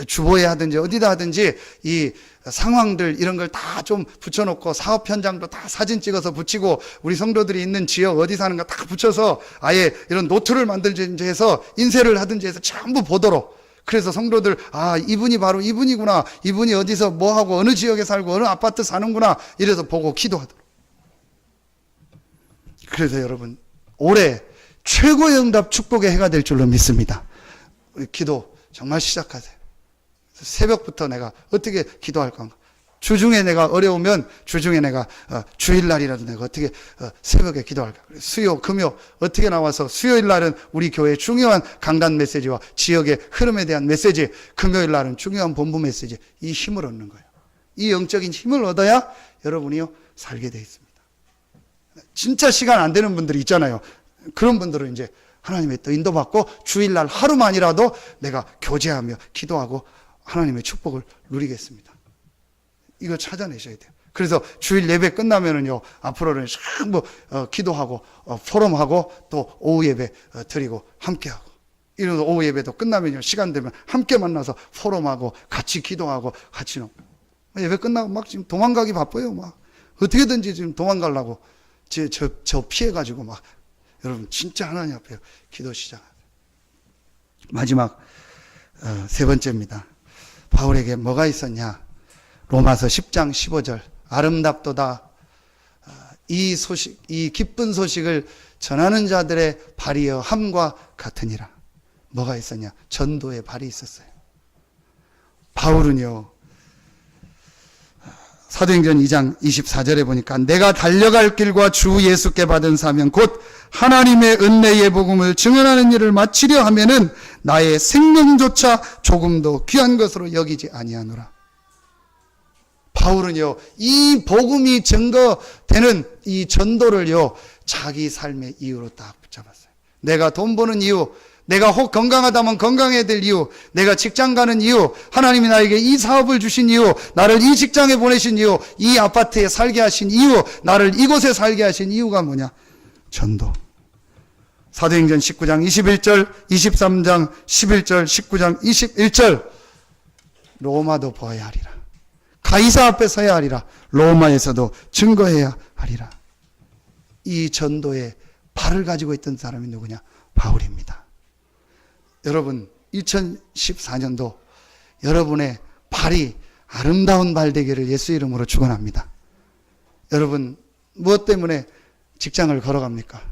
주보에 하든지 어디다 하든지 이 상황들 이런 걸 다 좀 붙여놓고 사업 현장도 다 사진 찍어서 붙이고 우리 성도들이 있는 지역 어디 사는가 다 붙여서 아예 이런 노트를 만들든지 해서 인쇄를 하든지 해서 전부 보도록. 그래서 성도들 이분이 바로 이분이구나, 이분이 어디서 뭐하고 어느 지역에 살고 어느 아파트 사는구나 이래서 보고 기도하도록. 그래서 여러분 올해 최고의 응답 축복의 해가 될 줄로 믿습니다. 우리 기도 정말 시작하세요. 새벽부터 내가 어떻게 기도할 건가. 주중에 내가 어려우면 주중에 내가 주일날이라도 내가 어떻게 새벽에 기도할까. 수요 금요 어떻게 나와서 수요일날은 우리 교회의 중요한 강단 메시지와 지역의 흐름에 대한 메시지, 금요일날은 중요한 본부 메시지, 이 힘을 얻는 거예요. 이 영적인 힘을 얻어야 여러분이요 살게 돼 있습니다. 진짜 시간 안 되는 분들이 있잖아요. 그런 분들은 이제 하나님의 또 인도받고 주일날 하루만이라도 내가 교제하며 기도하고 하나님의 축복을 누리겠습니다. 이거 찾아내셔야 돼요. 그래서 주일 예배 끝나면은요, 앞으로는 기도하고, 포럼하고, 또 오후 예배 드리고, 함께하고. 이런 오후 예배도 끝나면요, 시간 되면 함께 만나서 포럼하고, 같이 기도하고, 같이 예배 끝나고 막 지금 도망가기 바빠요, 막. 어떻게든지 지금 도망가려고. 저 피해가지고 막. 여러분, 진짜 하나님 앞에 기도 시작하세요. 마지막, 세 번째입니다. 바울에게 뭐가 있었냐? 로마서 10장 15절. 아름답도다. 이 소식, 이 기쁜 소식을 전하는 자들의 발이여 함과 같으니라. 뭐가 있었냐? 전도의 발이 있었어요. 바울은요, 사도행전 2장 24절에 보니까 내가 달려갈 길과 주 예수께 받은 사명 곧 하나님의 은혜의 복음을 증언하는 일을 마치려 하면은 나의 생명조차 조금도 귀한 것으로 여기지 아니하노라. 바울은요, 이 복음이 증거되는 이 전도를요, 자기 삶의 이유로 딱 붙잡았어요. 내가 돈 버는 이유, 내가 혹 건강하다면 건강해야 될 이유, 내가 직장 가는 이유, 하나님이 나에게 이 사업을 주신 이유, 나를 이 직장에 보내신 이유, 이 아파트에 살게 하신 이유, 나를 이곳에 살게 하신 이유가 뭐냐? 전도. 사도행전 19장 21절, 23장 11절, 19장 21절. 로마도 보아야 하리라. 가이사 앞에 서야 하리라. 로마에서도 증거해야 하리라. 이 전도의 발을 가지고 있던 사람이 누구냐? 바울입니다. 여러분, 2014년도 여러분의 발이 아름다운 발 되기를 예수 이름으로 축원합니다. 여러분, 무엇 때문에 직장을 걸어갑니까?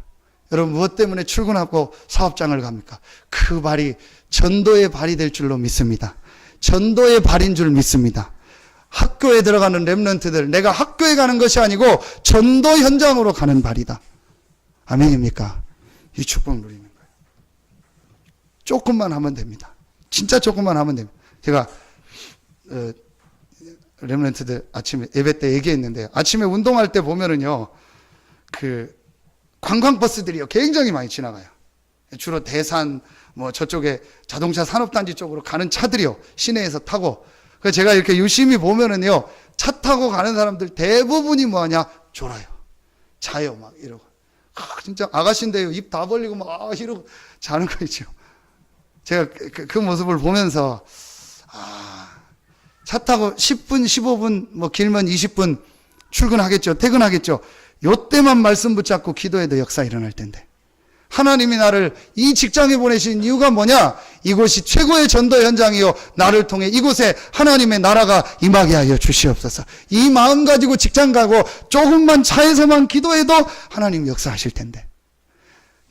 여러분, 무엇 때문에 출근하고 사업장을 갑니까? 그 발이 전도의 발이 될 줄로 믿습니다. 전도의 발인 줄 믿습니다. 학교에 들어가는 렘넌트들, 내가 학교에 가는 것이 아니고 전도 현장으로 가는 발이다. 아멘입니까? 이 축복 누리는 거예요. 조금만 하면 됩니다. 진짜 조금만 하면 됩니다. 제가 렘넌트들 아침에 예배 때 얘기했는데, 아침에 운동할 때 보면은요, 그 관광버스들이요 굉장히 많이 지나가요. 주로 대산 뭐 저쪽에 자동차 산업단지 쪽으로 가는 차들이요 시내에서 타고. 그래서 제가 이렇게 유심히 보면은요, 차 타고 가는 사람들 대부분이 뭐하냐? 졸아요. 자요, 막 이러고. 진짜 아가씨인데요, 입 다 벌리고 막 이러고 자는 거 있죠. 제가 그 모습을 보면서, 차 타고 10분, 15분, 뭐 길면 20분 출근하겠죠. 퇴근하겠죠. 요때만 말씀 붙잡고 기도해도 역사 일어날 텐데. 하나님이 나를 이 직장에 보내신 이유가 뭐냐? 이곳이 최고의 전도 현장이요, 나를 통해 이곳에 하나님의 나라가 임하게 하여 주시옵소서. 이 마음 가지고 직장 가고 조금만 차에서만 기도해도 하나님 역사하실 텐데.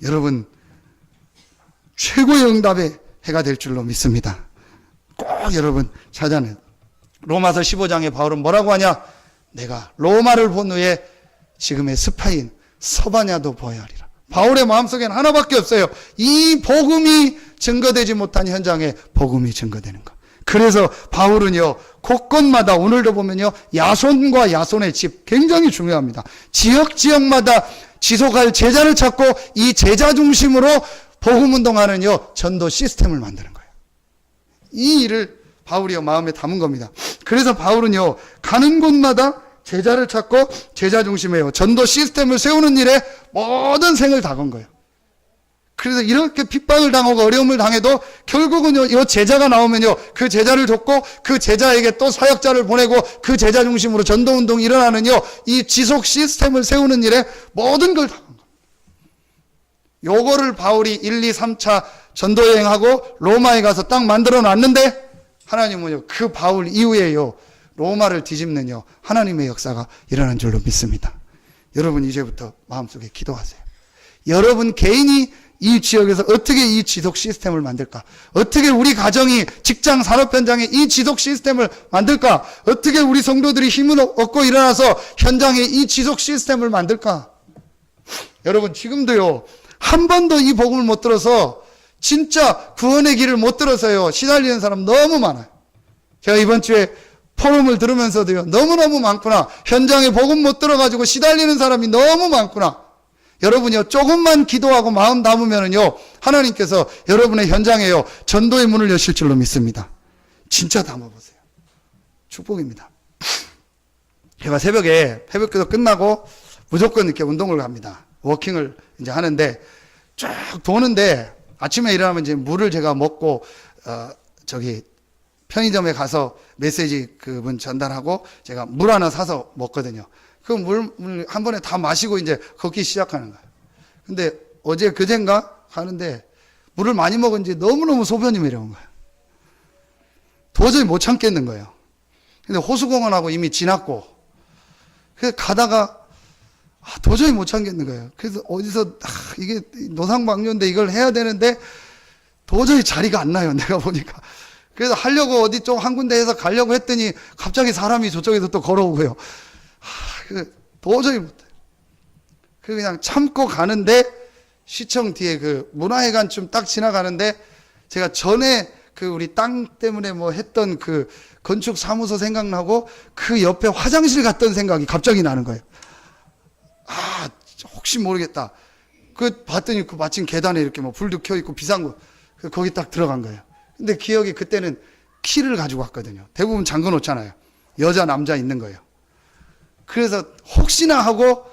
여러분, 최고의 응답의 해가 될 줄로 믿습니다. 꼭 여러분 찾아내요. 로마서 15장에 바울은 뭐라고 하냐? 내가 로마를 본 후에 지금의 스파인 서바냐도 보아야 하리라. 바울의 마음속에는 하나밖에 없어요. 이 복음이 증거되지 못한 현장에 복음이 증거되는 것. 그래서 바울은요, 곳곳마다 오늘도 보면요, 야손과 야손의 집 굉장히 중요합니다. 지역마다 지속할 제자를 찾고 이 제자 중심으로 복음운동하는요, 전도 시스템을 만드는 거예요. 이 일을 바울이요, 마음에 담은 겁니다. 그래서 바울은요, 가는 곳마다 제자를 찾고 제자 중심이에요. 전도 시스템을 세우는 일에 모든 생을 다 건 거예요. 그래서 이렇게 핍박을 당하고 어려움을 당해도 결국은요, 이 제자가 나오면요, 그 제자를 돕고 그 제자에게 또 사역자를 보내고 그 제자 중심으로 전도운동이 일어나는요, 이 지속 시스템을 세우는 일에 모든 걸 다 건 겁니다. 요거를 바울이 1, 2, 3차 전도여행하고 로마에 가서 딱 만들어 놨는데 하나님은요, 그 바울 이후에요, 로마를 뒤집는요, 하나님의 역사가 일어난 줄로 믿습니다. 여러분 이제부터 마음속에 기도하세요. 여러분 개인이 이 지역에서 어떻게 이 지속 시스템을 만들까? 어떻게 우리 가정이 직장 산업 현장에 이 지속 시스템을 만들까? 어떻게 우리 성도들이 힘을 얻고 일어나서 현장에 이 지속 시스템을 만들까? 여러분 지금도요, 한 번도 이 복음을 못 들어서 진짜 구원의 길을 못 들어서요, 시달리는 사람 너무 많아요. 제가 이번 주에 포럼을 들으면서도요, 너무너무 많구나. 현장에 복음 못 들어가지고 시달리는 사람이 너무 많구나. 여러분요, 조금만 기도하고 마음 담으면은요, 하나님께서 여러분의 현장에요, 전도의 문을 여실 줄로 믿습니다. 진짜 담아보세요. 축복입니다. 제가 새벽에 새벽기도 끝나고 무조건 이렇게 운동을 갑니다. 워킹을 이제 하는데 쭉 도는데 아침에 일어나면 이제 물을 제가 먹고 편의점에 가서 메시지 그분 전달하고 제가 물 하나 사서 먹거든요. 그 물 한 번에 다 마시고 이제 걷기 시작하는 거예요. 근데 어제 그젠가 가는데 물을 많이 먹은지 너무너무 소변이 내려온 거예요. 도저히 못 참겠는 거예요. 근데 호수공원하고 이미 지났고, 그래서 가다가 도저히 못 참겠는 거예요. 그래서 어디서 이게 노상방뇨인데 이걸 해야 되는데 도저히 자리가 안 나요, 내가 보니까. 그래서 하려고 어디 좀 한 군데에서 가려고 했더니 갑자기 사람이 저쪽에서 또 걸어오고요. 도저히 못해. 그냥 참고 가는데 시청 뒤에 그 문화회관쯤 딱 지나가는데 제가 전에 그 우리 땅 때문에 뭐 했던 그 건축 사무소 생각나고 그 옆에 화장실 갔던 생각이 갑자기 나는 거예요. 혹시 모르겠다. 그 봤더니 그 마침 계단에 이렇게 뭐 불도 켜 있고 비상구 거기 딱 들어간 거예요. 근데 기억이 그때는 키를 가지고 왔거든요. 대부분 잠궈 놓잖아요. 여자 남자 있는 거예요. 그래서 혹시나 하고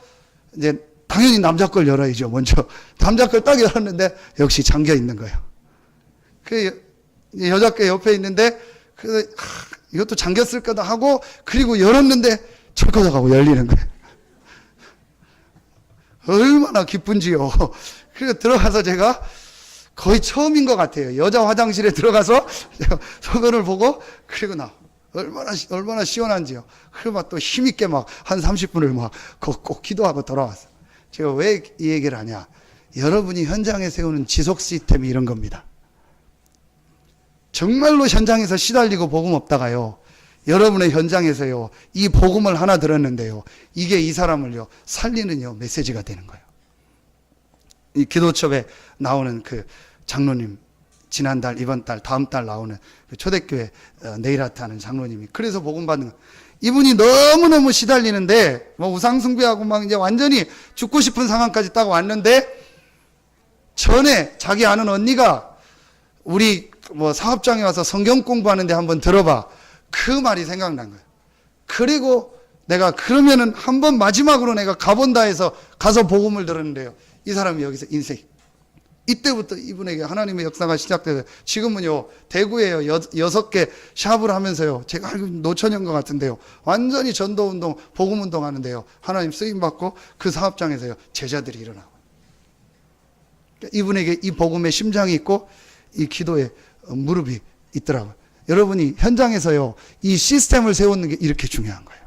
이제 당연히 남자 걸 열어야죠. 먼저 남자 걸 딱 열었는데 역시 잠겨 있는 거예요. 그 여자 거 옆에 있는데 그래서 이것도 잠겼을 거다 하고 그리고 열었는데 철거덕하고 열리는 거예요. 얼마나 기쁜지요. 그래서 들어가서 제가 거의 처음인 것 같아요. 여자 화장실에 들어가서 소변을 보고 그리고 얼마나 시원한지요. 그리고 막 또 힘있게 막 한 30분을 막 걷고 기도하고 돌아왔어요. 제가 왜 이 얘기를 하냐. 여러분이 현장에 세우는 지속 시스템이 이런 겁니다. 정말로 현장에서 시달리고 복음 없다가요, 여러분의 현장에서요, 이 복음을 하나 들었는데요, 이게 이 사람을요, 살리는요, 메시지가 되는 거예요. 이 기도첩에 나오는 그 장로님, 지난달, 이번 달, 다음 달 나오는 그 초대교회 네일아트 하는 장로님이 그래서 복음 받는 거. 이분이 너무너무 시달리는데 뭐 우상숭배하고 막 이제 완전히 죽고 싶은 상황까지 딱 왔는데 전에 자기 아는 언니가 우리 뭐 사업장에 와서 성경 공부하는데 한번 들어봐. 그 말이 생각난 거예요. 그리고 내가 그러면은 한번 마지막으로 내가 가본다 해서 가서 복음을 들었는데요. 이 사람이 여기서 인생. 이때부터 이분에게 하나님의 역사가 시작돼서 지금은요, 대구에요, 6개 샵을 하면서요, 제가 알고 있는 노처녀인 것 같은데요, 완전히 전도운동, 복음운동 하는데요, 하나님 쓰임받고 그 사업장에서요, 제자들이 일어나고. 이분에게 이 복음의 심장이 있고, 이 기도의 무릎이 있더라고요. 여러분이 현장에서요, 이 시스템을 세우는 게 이렇게 중요한 거예요.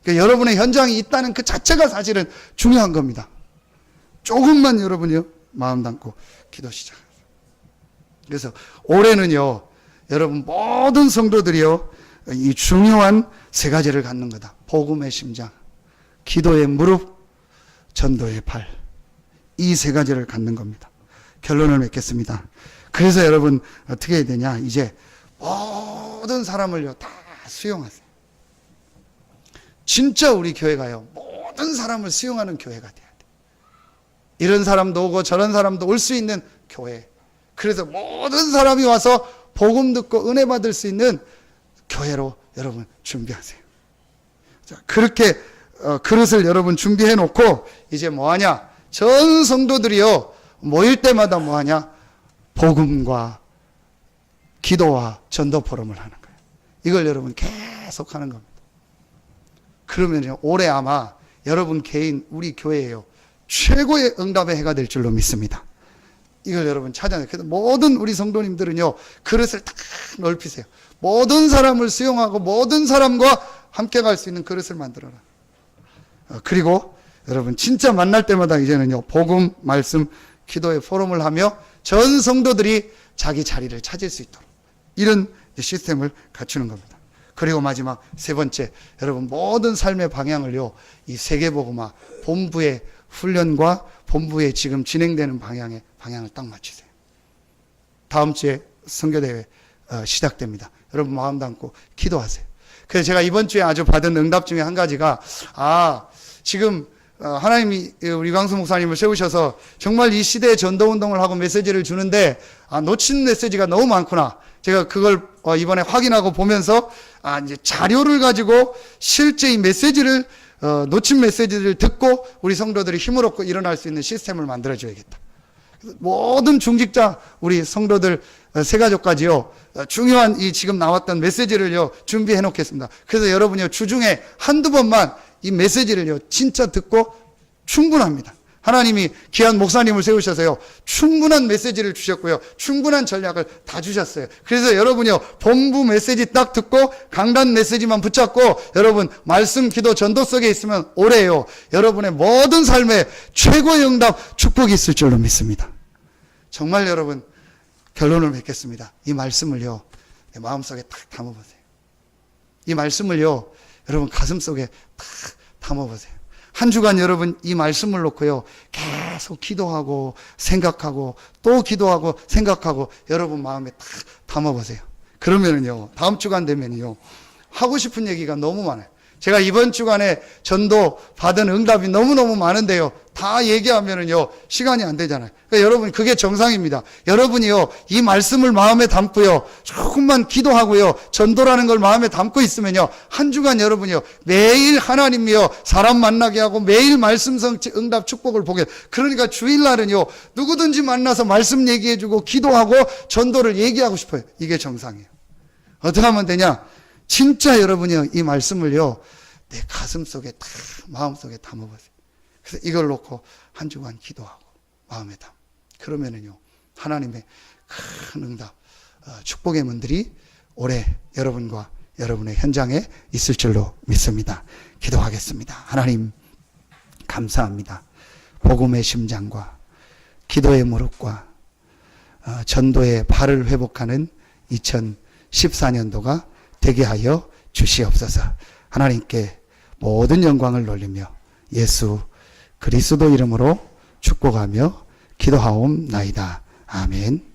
그러니까 여러분의 현장이 있다는 그 자체가 사실은 중요한 겁니다. 조금만 여러분이요, 마음 담고 기도 시작하세요. 그래서 올해는요, 여러분 모든 성도들이요, 이 중요한 세 가지를 갖는 거다. 복음의 심장, 기도의 무릎, 전도의 발. 이 세 가지를 갖는 겁니다. 결론을 맺겠습니다. 그래서 여러분 어떻게 해야 되냐? 이제 모든 사람을요 다 수용하세요. 진짜 우리 교회가요 모든 사람을 수용하는 교회가 돼야 돼요. 이런 사람도 오고 저런 사람도 올 수 있는 교회. 그래서 모든 사람이 와서 복음 듣고 은혜 받을 수 있는 교회로 여러분 준비하세요. 자, 그렇게 그릇을 여러분 준비해 놓고 이제 뭐하냐? 전 성도들이요 모일 때마다 뭐하냐? 복음과 기도와 전도 포럼을 하는 거예요. 이걸 여러분 계속 하는 겁니다. 그러면요 올해 아마 여러분 개인 우리 교회에요 최고의 응답의 해가 될 줄로 믿습니다. 이걸 여러분 찾아내요. 그래서 모든 우리 성도님들은요 그릇을 다 넓히세요. 모든 사람을 수용하고 모든 사람과 함께 갈 수 있는 그릇을 만들어라. 그리고 여러분 진짜 만날 때마다 이제는요 복음, 말씀, 기도의 포럼을 하며 전 성도들이 자기 자리를 찾을 수 있도록 이런 시스템을 갖추는 겁니다. 그리고 마지막 세 번째, 여러분 모든 삶의 방향을요 이 세계복음화 본부의 훈련과 본부에 지금 진행되는 방향을 딱 맞추세요. 다음 주에 선교대회 시작됩니다. 여러분 마음 담고 기도하세요. 그래서 제가 이번 주에 아주 받은 응답 중에 한 가지가 지금 하나님이 우리 강수 목사님을 세우셔서 정말 이 시대에 전도운동을 하고 메시지를 주는데 놓친 메시지가 너무 많구나. 제가 그걸 이번에 확인하고 보면서 이제 자료를 가지고 실제 이 메시지를 놓친 메시지를 듣고 우리 성도들이 힘을 얻고 일어날 수 있는 시스템을 만들어줘야겠다. 모든 중직자 우리 성도들 세가족까지요 중요한 이 지금 나왔던 메시지를요 준비해 놓겠습니다. 그래서 여러분이요 주중에 한두 번만 이 메시지를요 진짜 듣고 충분합니다. 하나님이 귀한 목사님을 세우셔서요 충분한 메시지를 주셨고요 충분한 전략을 다 주셨어요. 그래서 여러분이요 본부 메시지 딱 듣고 강단 메시지만 붙잡고 여러분 말씀, 기도, 전도 속에 있으면 올해요 여러분의 모든 삶에 최고의 응답, 축복이 있을 줄로 믿습니다. 정말 여러분 결론을 맺겠습니다. 이 말씀을요 내 마음속에 딱 담아보세요. 이 말씀을요 여러분 가슴속에 딱 담아보세요. 한 주간 여러분 이 말씀을 놓고요 계속 기도하고 생각하고 또 기도하고 생각하고 여러분 마음에 딱 담아보세요. 그러면은요 다음 주간 되면요 하고 싶은 얘기가 너무 많아요. 제가 이번 주간에 전도 받은 응답이 너무너무 많은데요 다 얘기하면은요 시간이 안 되잖아요. 그러니까 여러분 그게 정상입니다. 여러분이요 이 말씀을 마음에 담고요 조금만 기도하고요 전도라는 걸 마음에 담고 있으면요 한 주간 여러분이요 매일 하나님이요 사람 만나게 하고 매일 말씀 성취 응답 축복을 보게. 그러니까 주일날은요 누구든지 만나서 말씀 얘기해주고 기도하고 전도를 얘기하고 싶어요. 이게 정상이에요. 어떻게 하면 되냐? 진짜 여러분이요 이 말씀을요 내 가슴속에 다 마음속에 담아보세요. 그래서 이걸 놓고 한 주간 기도하고 마음에 담. 그러면은요 하나님의 큰 응답, 축복의 문들이 올해 여러분과 여러분의 현장에 있을 줄로 믿습니다. 기도하겠습니다. 하나님 감사합니다. 복음의 심장과 기도의 무릎과 전도의 발을 회복하는 2014년도가 되게 하여 주시옵소서. 하나님께 모든 영광을 돌리며 예수 그리스도 이름으로 축복하며 기도하옵나이다. 아멘.